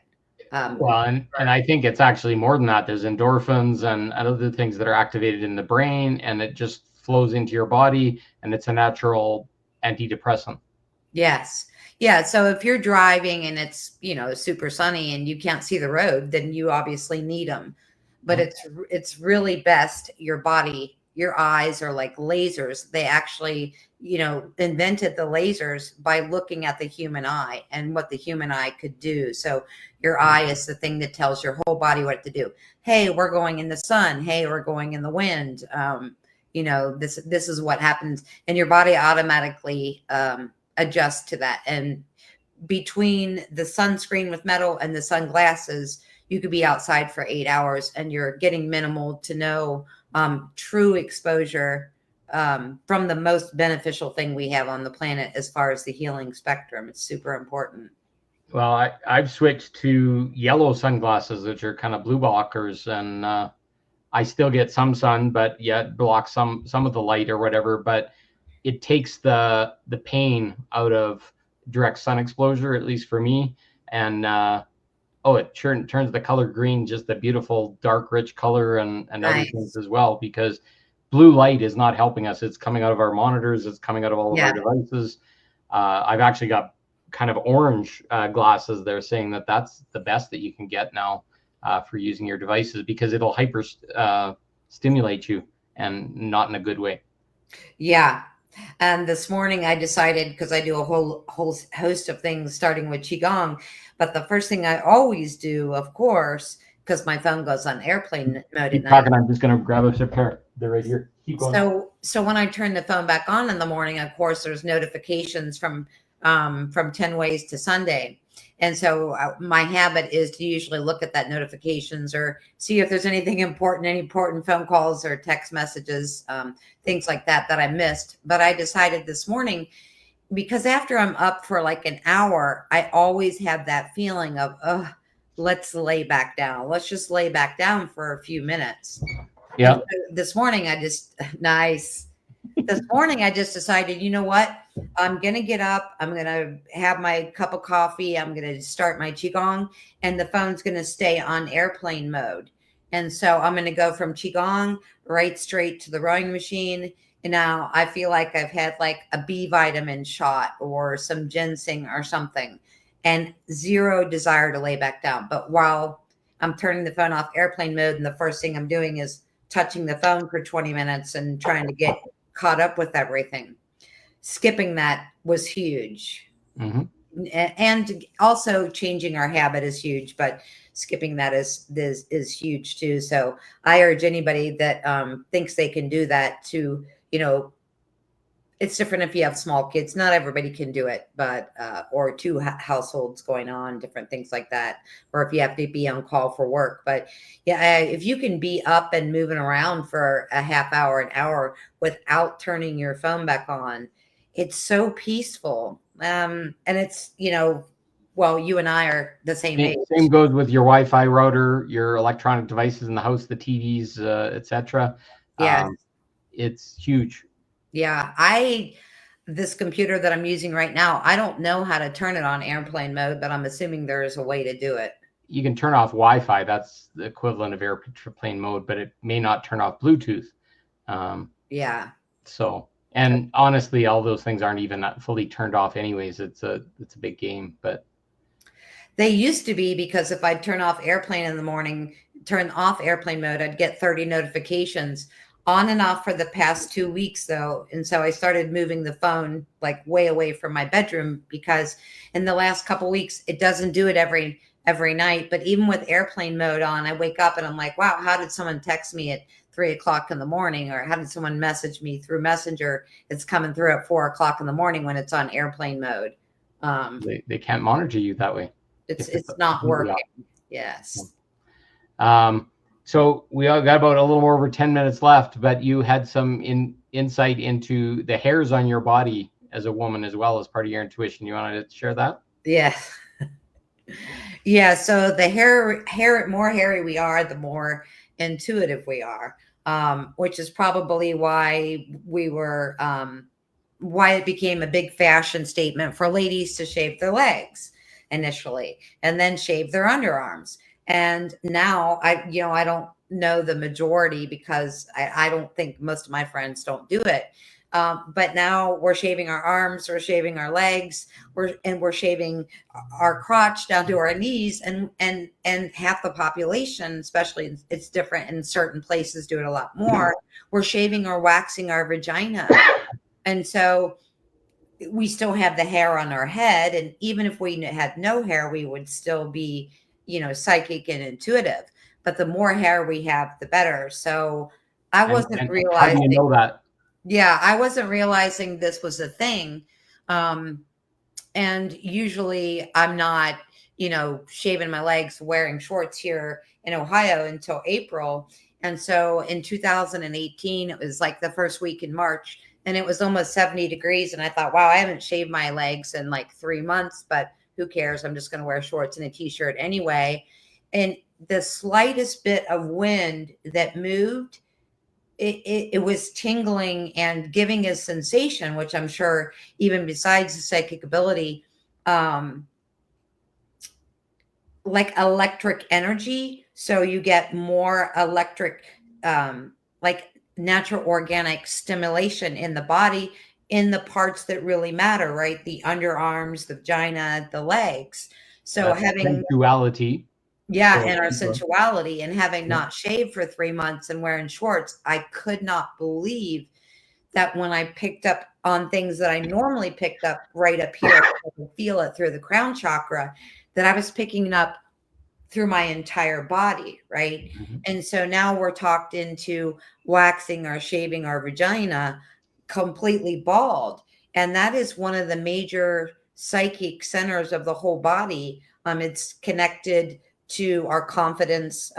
Well, and I think it's actually more than that. There's endorphins and other things that are activated in the brain, and it just flows into your body, and it's a natural antidepressant. Yes. Yeah. So if you're driving and it's, super sunny and you can't see the road, then you obviously need them. But it's really best your body, your eyes are like lasers. They actually, invented the lasers by looking at the human eye and what the human eye could do. So your eye is the thing that tells your whole body what to do. Hey, we're going in the sun. Hey, we're going in the wind. This is what happens, and your body automatically adjust to that. And between the sunscreen with metal and the sunglasses, you could be outside for 8 hours and you're getting minimal to no true exposure from the most beneficial thing we have on the planet as far as the healing spectrum. It's super important. Well, I've switched to yellow sunglasses, which are kind of blue blockers, and I still get some sun, but it blocks some of the light or whatever. But it takes the pain out of direct sun exposure, at least for me. And it turns the color green, just a beautiful dark rich color, and Nice. Other things as well, because blue light is not helping us. It's coming out of our monitors, it's coming out of all of our devices. I've actually got kind of orange glasses. They're saying that that's the best that you can get now for using your devices, because it'll hyper stimulate you, and not in a good way. Yeah. And this morning I decided, because I do a whole host of things starting with Qigong, but the first thing I always do, of course, because my phone goes on airplane mode at night. I'm just going to grab a pair. They're right here. Keep going. So when I turn the phone back on in the morning, of course, there's notifications from 10 Ways to Sunday. And so my habit is to usually look at that notifications or see if there's anything important, any important phone calls or text messages, things like that I missed. But I decided this morning, because after I'm up for like an hour, I always have that feeling of, let's lay back down. Let's just lay back down for a few minutes. Yeah. So this morning, This morning, I just decided, you know what? I'm going to get up. I'm going to have my cup of coffee. I'm going to start my Qigong, and the phone's going to stay on airplane mode. And so I'm going to go from Qigong right straight to the rowing machine. And now I feel like I've had like a B vitamin shot or some ginseng or something, and zero desire to lay back down. But while I'm turning the phone off airplane mode, and the first thing I'm doing is touching the phone for 20 minutes and trying to get caught up with everything. Skipping that was huge. Mm-hmm. And also changing our habit is huge, but skipping that is huge too. So I urge anybody that thinks they can do that to, it's different if you have small kids. Not everybody can do it, but or two households going on, different things like that, or if you have to be on call for work. But yeah, if you can be up and moving around for a half hour, an hour without turning your phone back on, it's so peaceful. And it's, Well, you and I are the same age. Same goes with your Wi-Fi router, your electronic devices in the house, the TVs, etc. Yeah. It's huge. Yeah. This computer that I'm using right now, I don't know how to turn it on airplane mode, but I'm assuming there is a way to do it. You can turn off Wi-Fi. That's the equivalent of airplane mode, but it may not turn off Bluetooth. Yeah. So, and honestly, all those things aren't even fully turned off anyways. It's a big game, but they used to be, because if I'd turn off airplane in the morning, turn off airplane mode, I'd get 30 notifications. On and off for the past 2 weeks though. And so I started moving the phone like way away from my bedroom, because in the last couple weeks, it doesn't do it every night. But even with airplane mode on, I wake up and I'm like, wow, how did someone text me at 3:00 in the morning? Or how did someone message me through Messenger? It's coming through at 4:00 in the morning when it's on airplane mode. They can't monitor you that way. It's not working. Yes. So we all got about a little more over 10 minutes left, but you had some insight into the hairs on your body as a woman as well as part of your intuition. You wanted to share that? Yeah. Yeah. So the more hairy we are, the more intuitive we are, which is probably why why it became a big fashion statement for ladies to shave their legs initially and then shave their underarms. And now I don't know the majority, because I don't think most of my friends don't do it. But now we're shaving our arms, we're shaving our legs, we're shaving our crotch down to our knees, and half the population, especially it's different in certain places, do it a lot more. We're shaving or waxing our vagina. And so we still have the hair on our head. And even if we had no hair, we would still be, psychic and intuitive. But the more hair we have, the better. So I wasn't realizing. How do you know that? Yeah, I wasn't realizing this was a thing. And usually I'm not, shaving my legs, wearing shorts here in Ohio until April. And so in 2018, it was like the first week in March, and it was almost 70 degrees. And I thought, wow, I haven't shaved my legs in like 3 months, but who cares? I'm just going to wear shorts and a t-shirt anyway. And the slightest bit of wind that moved, it was tingling and giving a sensation, which I'm sure even besides the psychic ability, like electric energy. So you get more electric, like natural organic stimulation in the body, in the parts that really matter, right? The underarms, the vagina, the legs. So having sensuality. Yeah, and our sensuality, and having not shaved for 3 months and wearing shorts, I could not believe that when I picked up on things that I normally picked up right up here, I could feel it through the crown chakra, that I was picking it up through my entire body, right? Mm-hmm. And so now we're talked into waxing or shaving our vagina completely bald. And that is one of the major psychic centers of the whole body. It's connected to our confidence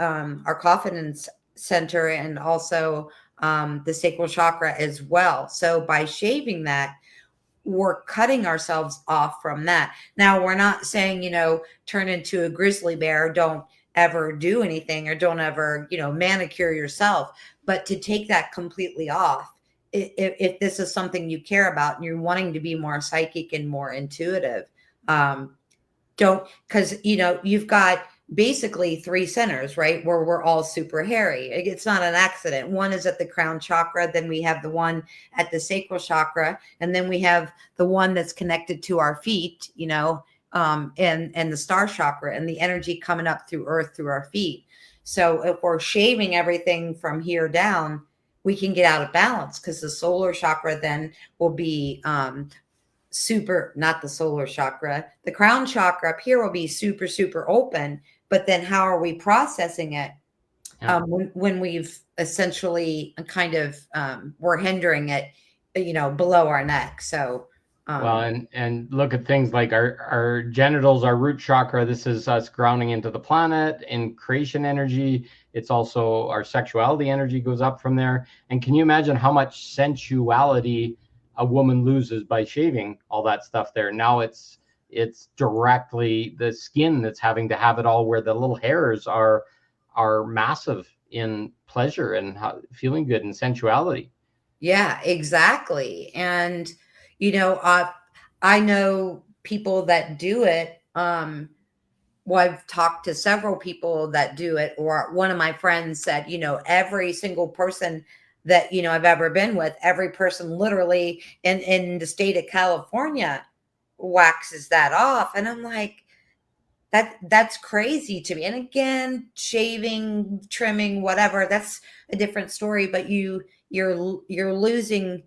center, and also the sacral chakra as well. So by shaving that, we're cutting ourselves off from that. Now, we're not saying, turn into a grizzly bear, don't ever do anything, or don't ever, manicure yourself, but to take that completely off. If this is something you care about and you're wanting to be more psychic and more intuitive, because you've got basically 3 centers, right, where we're all super hairy. It's not an accident. One is at the crown chakra, then we have the one at the sacral chakra, and then we have the one that's connected to our feet, and the star chakra, and the energy coming up through earth through our feet. So if we're shaving everything from here down, we can get out of balance, because the solar chakra then will be not the solar chakra, the crown chakra up here will be super open. But then how are we processing it? Yeah. When we've essentially kind of we're hindering it, below our neck. So well, and look at things like our genitals, our root chakra. This is us grounding into the planet in creation energy. It's also our sexuality energy goes up from there. And can you imagine how much sensuality a woman loses by shaving all that stuff there? Now it's It's directly the skin that's having to have it all, where the little hairs are massive in pleasure and feeling good and sensuality. Yeah, exactly. And you know, I know people that do it. Well, I've talked to several people that do it, or one of my friends said, every single person that, I've ever been with, every person literally in the state of California waxes that off. And I'm like, that's crazy to me. And again, shaving, trimming, whatever, that's a different story, but you're losing,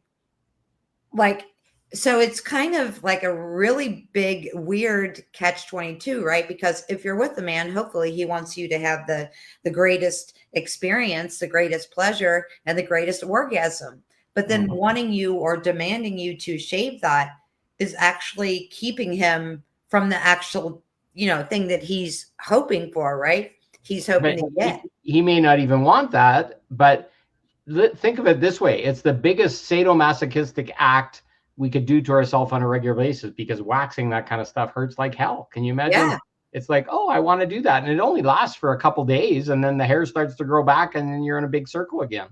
like, so it's kind of like a really big weird catch 22, right? Because if you're with a man, hopefully he wants you to have the greatest experience, the greatest pleasure, and the greatest orgasm. But then wanting you or demanding you to shave that is actually keeping him from the actual, thing that he's hoping for, right? He's hoping But to get. he may not even want that. But think of it this way: it's the biggest sadomasochistic act we could do to ourselves on a regular basis, because waxing that kind of stuff hurts like hell. Can you imagine? Yeah. It's like, oh, I want to do that, and it only lasts for a couple days, and then the hair starts to grow back, and then you're in a big circle again.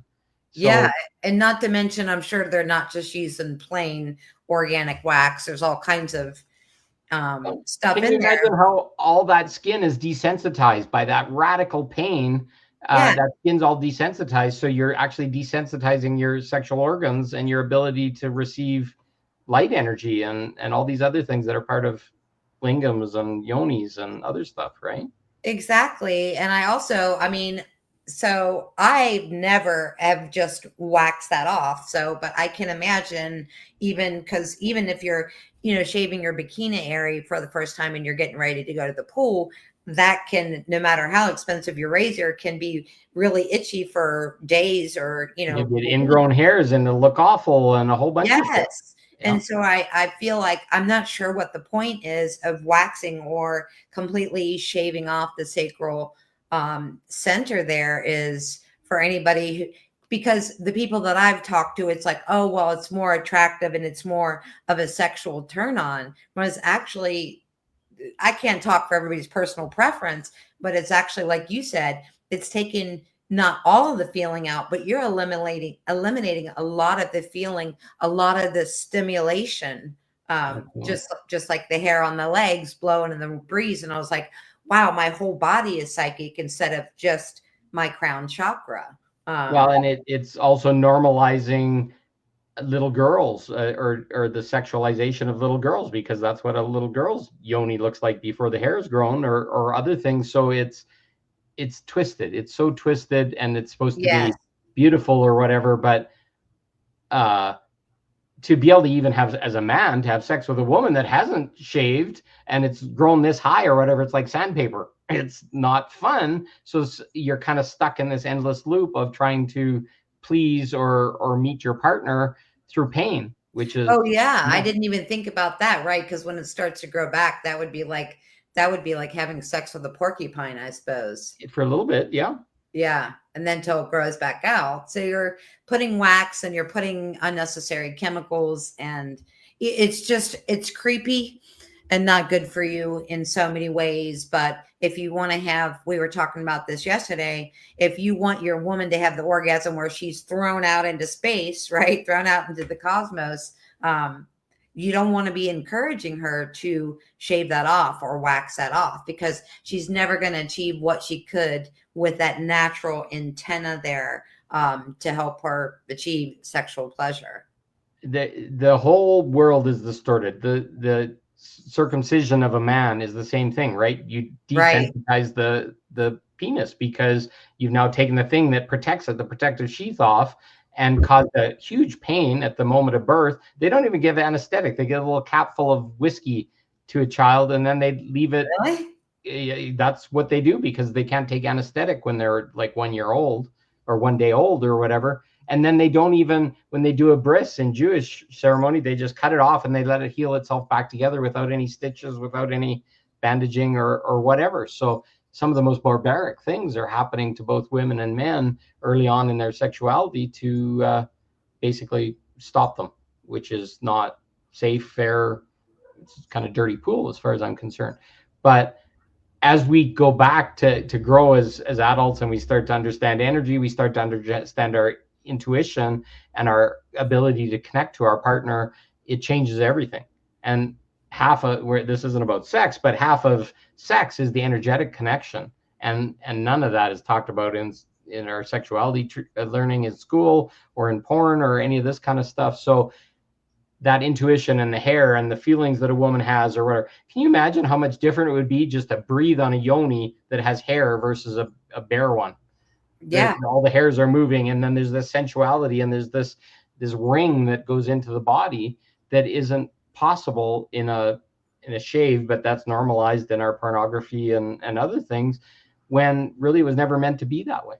So, yeah, and not to mention, I'm sure they're not just using plain organic wax. There's all kinds of stuff can in you there. imagine how all that skin is desensitized by that radical pain? Yeah, That skin's all desensitized, so you're actually desensitizing your sexual organs and your ability to receive light energy and all these other things that are part of lingams and yonis and other stuff, right? exactly. And I mean, so I never have just waxed that off. So, but I can imagine, even if you're, shaving your bikini area for the first time and you're getting ready to go to the pool, that can, no matter how expensive your razor, can be really itchy for days or, You get ingrown hairs and it'll look awful and a whole bunch of stuff. yes. Yeah. And so I feel like I'm not sure what the point is of waxing or completely shaving off the sacral center there is for anybody who, because the people that I've talked to, it's like, oh, well, it's more attractive and it's more of a sexual turn on. Whereas actually, I can't talk for everybody's personal preference, but it's actually, like you said, it's taking not all of the feeling out, but you're eliminating a lot of the feeling, a lot of the stimulation, just like the hair on the legs blowing in the breeze. And I was like, wow, my whole body is psychic instead of just my crown chakra. Well, and it's also normalizing little girls, or the sexualization of little girls, because that's what a little girl's yoni looks like before the hair is grown, or other things. So it's twisted. It's so twisted, and it's supposed to Yes. be beautiful or whatever. But to be able to even have, as a man, to have sex with a woman that hasn't shaved and it's grown this high or whatever, it's like sandpaper. It's not fun. So you're kind of stuck in this endless loop of trying to please or meet your partner through pain, which is, Oh yeah, I didn't even think about that, right? Because when it starts to grow back, that would be like having sex with a porcupine, I suppose. for a little bit. Yeah. Yeah, and then till it grows back out. So you're putting wax and you're putting unnecessary chemicals, and it's creepy and not good for you in so many ways. But if you want to have, we were talking about this yesterday, if you want your woman to have the orgasm where she's thrown out into space, right? Thrown out into the cosmos, you don't want to be encouraging her to shave that off or wax that off, because she's never going to achieve what she could with that natural antenna there, to help her achieve sexual pleasure. The whole world is distorted. The circumcision of a man is the same thing, right? You Right. desensitize the penis, because you've now taken the thing that protects it, the protective sheath, off, and caused a huge pain at the moment of birth. They don't even give anesthetic. They get a little cap full of whiskey to a child, and then they leave it. Really? That's what they do, because they can't take anesthetic when they're like 1 year old or 1 day old or whatever. And then they don't even, when they do a bris in Jewish ceremony, they just cut it off and they let it heal itself back together without any stitches, without any bandaging or whatever. So some of the most barbaric things are happening to both women and men early on in their sexuality to basically stop them, which is not safe, fair, it's kind of dirty pool as far as I'm concerned. But as we go back to grow as adults, and we start to understand energy, we start to understand our intuition and our ability to connect to our partner, it changes everything. And half of where this isn't about sex, but half of sex is the energetic connection, and none of that is talked about in our sexuality learning in school or in porn or any of this kind of stuff. So that intuition and the hair and the feelings that a woman has or whatever. Can you imagine how much different it would be just to breathe on a yoni that has hair versus a bare one? Yeah. All the hairs are moving, and then there's this sensuality, and there's this ring that goes into the body that isn't possible in a shave, but that's normalized in our pornography and other things, when really it was never meant to be that way.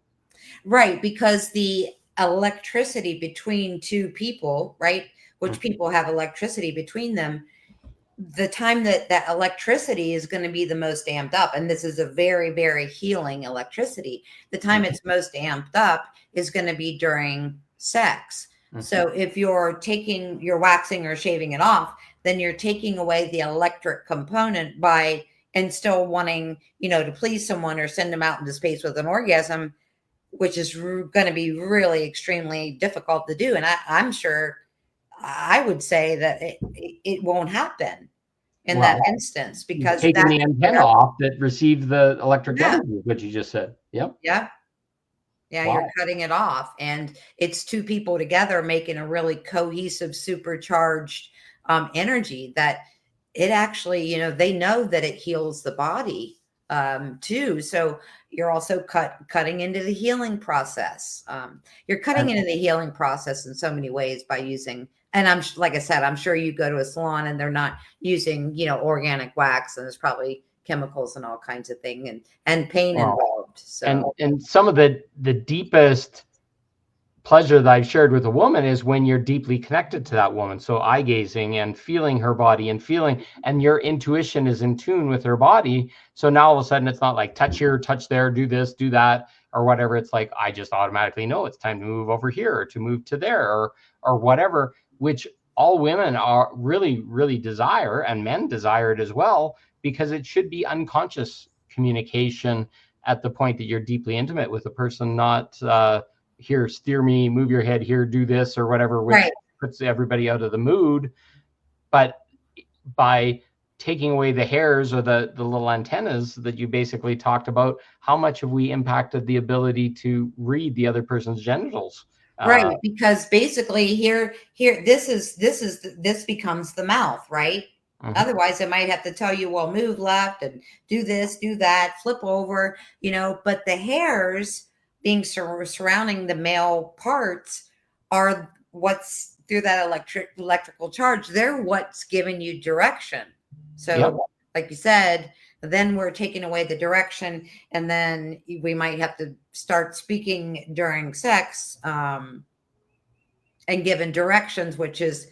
Right, because the electricity between two people, right, which people have electricity between them, the time that electricity is going to be the most amped up, and this is a very, very healing electricity, the time it's most amped up is going to be during sex. So if you're waxing or shaving it off, then you're taking away the electric component by, and still wanting, to please someone or send them out into space with an orgasm, which is going to be really extremely difficult to do. And I'm sure I would say that it won't happen in that instance, because taking the antenna off that receives the electric energy, what you just said. Yep. Yeah. Yeah. Wow. You're cutting it off, and it's two people together making a really cohesive, supercharged energy that it actually, they know that it heals the body too. So you're also cutting into the healing process. You're cutting into the healing process in so many ways by using, and like I said, I'm sure you go to a salon and they're not using, organic wax, and there's probably chemicals and all kinds of thing and pain involved. So and some of the deepest pleasure that I've shared with a woman is when you're deeply connected to that woman. So eye gazing and feeling her body and your intuition is in tune with her body. So now all of a sudden it's not like touch here, touch there, do this, do that, or whatever. It's like, I just automatically know it's time to move over here or to move to there or whatever, which all women are really, really desire, and men desire it as well, because it should be unconscious communication at the point that you're deeply intimate with a person, not here, steer me, move your head here, do this or whatever, which puts everybody out of the mood. But by taking away the hairs or the little antennas that you basically talked about, how much have we impacted the ability to read the other person's genitals? Right, because basically here this becomes the mouth, right? Otherwise, I might have to tell you, well, move left and do this, do that, flip over, but the hairs being surrounding the male parts are what's through that electrical charge. They're what's giving you direction. So like you said, then we're taking away the direction, and then we might have to start speaking during sex and giving directions, which is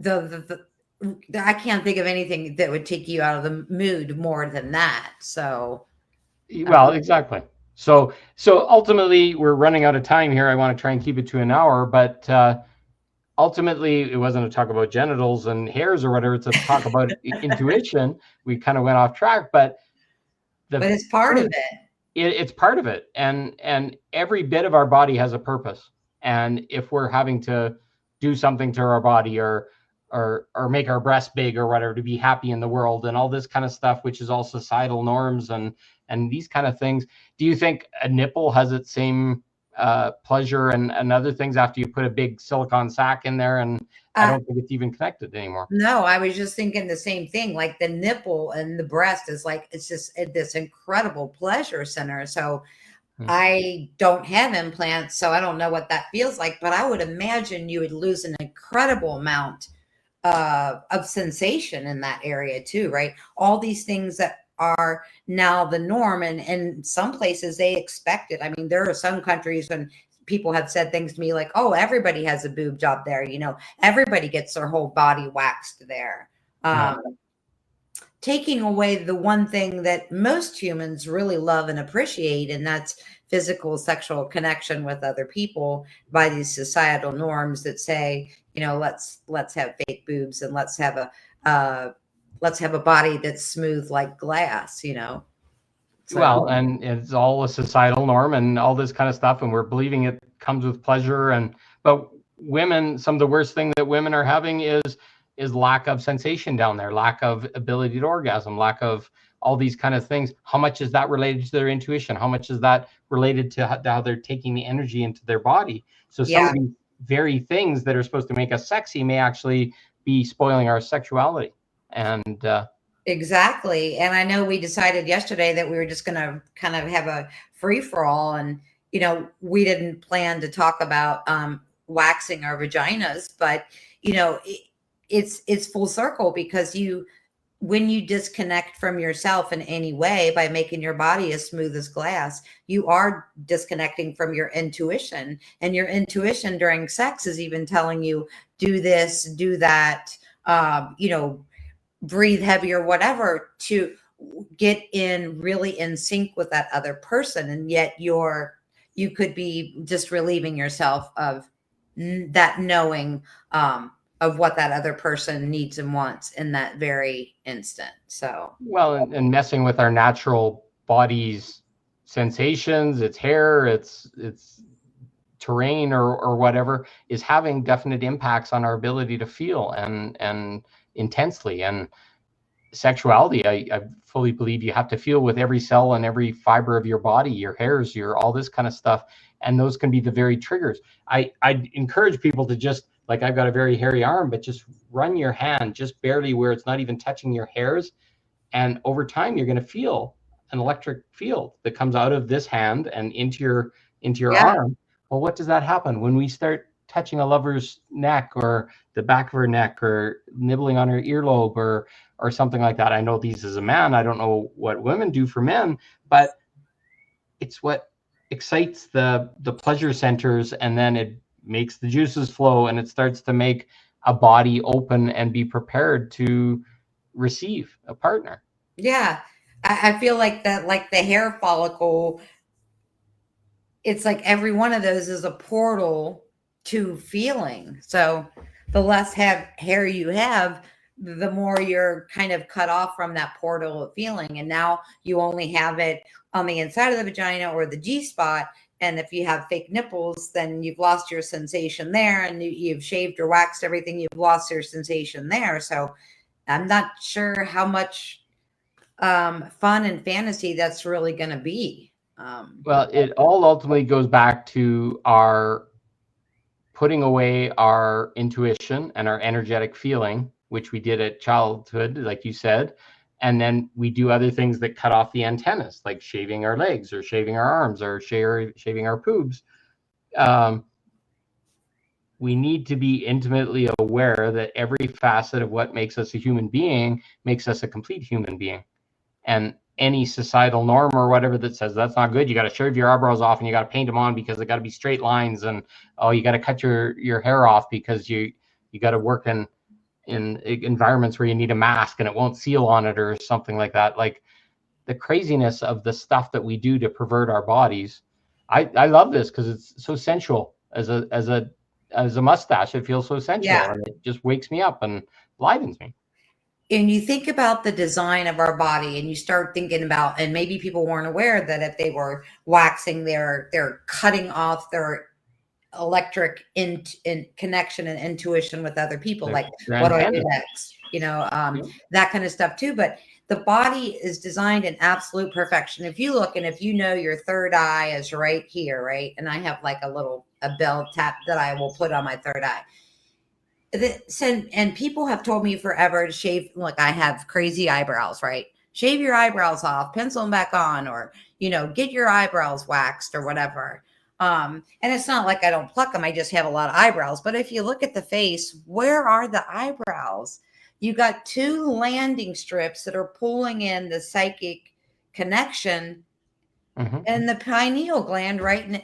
I can't think of anything that would take you out of the mood more than that. So, well, exactly. So ultimately, we're running out of time here. I want to try and keep it to an hour, but ultimately, it wasn't to talk about genitals and hairs or whatever. It's to talk about intuition. We kind of went off track, but it's part of it. It's part of it, and every bit of our body has a purpose. And if we're having to do something to our body or make our breasts big or whatever to be happy in the world and all this kind of stuff, which is all societal norms and these kind of things, do you think a nipple has its same pleasure and other things after you put a big silicone sack in there? And I don't think it's even connected anymore. No, I was just thinking the same thing. Like the nipple and the breast is like, it's just this incredible pleasure center. So I don't have implants, so I don't know what that feels like, but I would imagine you would lose an incredible amount of sensation in that area too, right? All these things that are now the norm, and in some places they expect it. I mean, there are some countries when people have said things to me like, oh, everybody has a boob job there, everybody gets their whole body waxed there. Taking away the one thing that most humans really love and appreciate, and that's physical sexual connection with other people, by these societal norms that say, let's have fake boobs, and let's have let's have a body that's smooth like glass, you know. So, well, and it's all a societal norm and all this kind of stuff, and we're believing it comes with pleasure. And but women, some of the worst thing that women are having is lack of sensation down there, lack of ability to orgasm, lack of all these kind of things. How much is that related to their intuition? How much is that related to how they're taking the energy into their body? So some yeah, of these very things that are supposed to make us sexy may actually be spoiling our sexuality. And exactly. And I know we decided yesterday that we were just going to kind of have a free for all. And, you know, we didn't plan to talk about waxing our vaginas, but, you know, it's full circle because when you disconnect from yourself in any way by making your body as smooth as glass, you are disconnecting from your intuition. And your intuition during sex is even telling you, do this, do that, you know, breathe heavier, whatever, to get in really in sync with that other person. And yet you could be just relieving yourself of that knowing of what that other person needs and wants in that very instant. So, well, and messing with our natural body's sensations, its hair, its terrain, or whatever, is having definite impacts on our ability to feel and intensely. And sexuality, I fully believe you have to feel with every cell and every fiber of your body, your hairs, your all this kind of stuff, and those can be the very triggers. I encourage people to just, like, I've got a very hairy arm, but just run your hand just barely where it's not even touching your hairs, and over time you're going to feel an electric field that comes out of this hand and into your yeah, arm. Well, what does that happen when we start touching a lover's neck or the back of her neck or nibbling on her earlobe or something like that? I know these as a man, I don't know what women do for men, but it's what excites the pleasure centers, and then it makes the juices flow, and it starts to make a body open and be prepared to receive a partner. yeah. I feel like that, like the hair follicle, it's like every one of those is a portal to feeling. So the less hair you have, the more you're kind of cut off from that portal of feeling. And now you only have it on the inside of the vagina or the G spot. And if you have fake nipples, then you've lost your sensation there, and you've shaved or waxed everything. You've lost your sensation there. So I'm not sure how much fun and fantasy that's really going to be. Well, it all ultimately goes back to our putting away our intuition and our energetic feeling, which we did at childhood, like you said. And then we do other things that cut off the antennas, like shaving our legs or shaving our arms or shaving our pubes. Um, we need to be intimately aware that every facet of what makes us a human being makes us a complete human being. And any societal norm or whatever that says that's not good, you got to shave your eyebrows off and you got to paint them on because they got to be straight lines, and oh, you got to cut your hair off because you got to work in environments where you need a mask and it won't seal on it or something like that. Like, the craziness of the stuff that we do to pervert our bodies. I love this because it's so sensual. As a mustache, it feels so sensual, Yeah. and it just wakes me up and livens me. And you think about the design of our body, and you start thinking about, and maybe people weren't aware that if they were waxing, they're cutting off their electric in connection and intuition with other people, like what do I do next, you know, that kind of stuff too. But the body is designed in absolute perfection. If you look, and if you know your third eye is right here, right, and I have like a bell tap that I will put on my third eye. And people have told me forever to shave. Look, I have crazy eyebrows, right? Shave your eyebrows off, pencil them back on, or, you know, get your eyebrows waxed or whatever. And it's not like I don't pluck them. I just have a lot of eyebrows. But if you look at the face, where are the eyebrows? You got two landing strips that are pulling in the psychic connection and the pineal gland, right?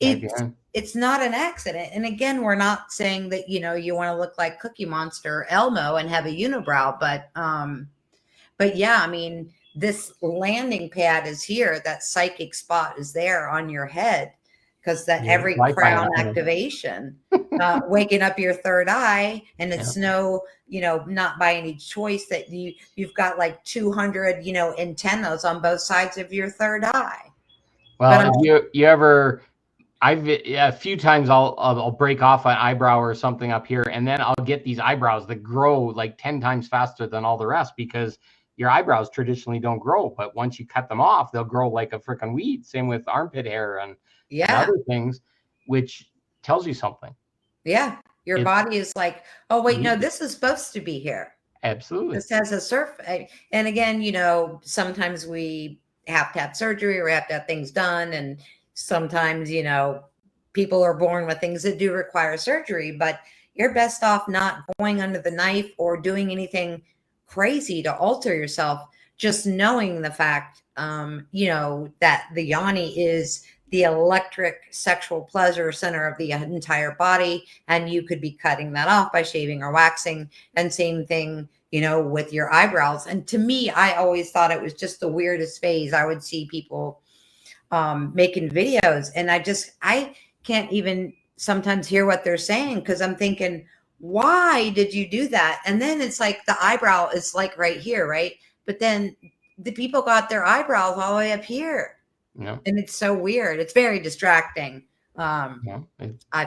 And it's not an accident. And again, we're not saying that, you know, you want to look like Cookie Monster Elmo and have a unibrow, but yeah, I mean, this landing pad is here. That psychic spot is there on your head. because that Yeah, every Wi-Fi crown happening. activation, waking up your third eye, and it's no, not by any choice that you've got like 200, antennas on both sides of your third eye. Well, But if you ever, a few times I'll break off an eyebrow or something up here, and then I'll get these eyebrows that grow like 10 times faster than all the rest, because your eyebrows traditionally don't grow, but once you cut them off, they'll grow like a freaking weed. Same with armpit hair and other things, which tells you something. Yeah, your body is like, oh wait, no, this is supposed to be here. Absolutely. This has a and again, sometimes we have to have surgery or have to have things done, and sometimes people are born with things that do require surgery, but you're best off not going under the knife or doing anything crazy to alter yourself, just knowing the fact that the yoni is the electric sexual pleasure center of the entire body, and you could be cutting that off by shaving or waxing. And same thing with your eyebrows. And to me, I always thought it was just the weirdest phase. I would see people making videos, and I can't even sometimes hear what they're saying, because I'm thinking, why did you do that? And then it's like the eyebrow is like right here, right? But then the people got their eyebrows all the way up here. Yeah. And it's so weird. It's very distracting. I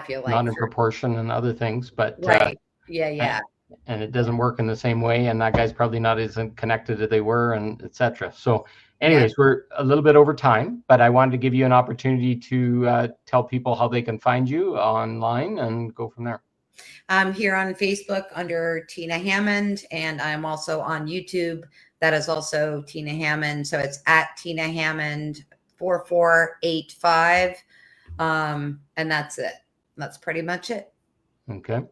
feel like not in proportion and other things, but right. Yeah. And it doesn't work in the same way, and that guy's probably not as connected as they were, and etc. So anyways, we're a little bit over time, but I wanted to give you an opportunity to tell people how they can find you online and go from there. I'm here on Facebook under Tina Hammond, and I'm also on YouTube. That is also Tina Hammond. So it's at Tina Hammond 4485. And that's it. That's pretty much it. Okay.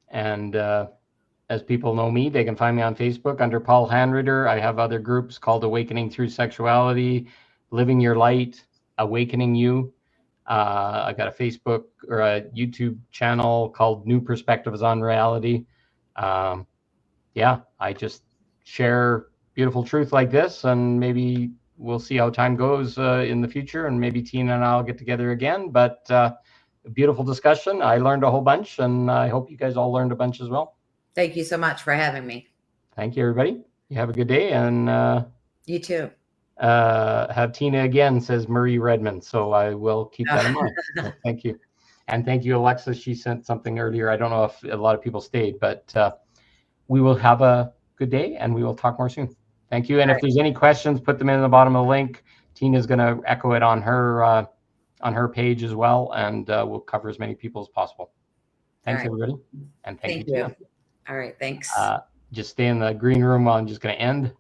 And as people know me, they can find me on Facebook under Paul Hanrider. I have other groups called Awakening Through Sexuality, Living Your Light, Awakening You. I got a Facebook or a YouTube channel called New Perspectives on Reality. I just share beautiful truth like this, and maybe we'll see how time goes in the future, and maybe Tina and I'll get together again. But a beautiful discussion. I learned a whole bunch, and I hope you guys all learned a bunch as well. Thank you so much for having me. Thank you, everybody. You have a good day, and you too. Have Tina again, says Marie Redmond. So I will keep that in mind. So thank you. And thank you, Alexa. She sent something earlier. I don't know if a lot of people stayed, but we will have a good day, and we will talk more soon. Thank you. And if there's any questions, put them in the bottom of the link. Tina's going to echo it on her page as well, and we'll cover as many people as possible. Thanks, everybody. And thank you, Tina. All right. Thanks. Just stay in the green room while I'm just going to end.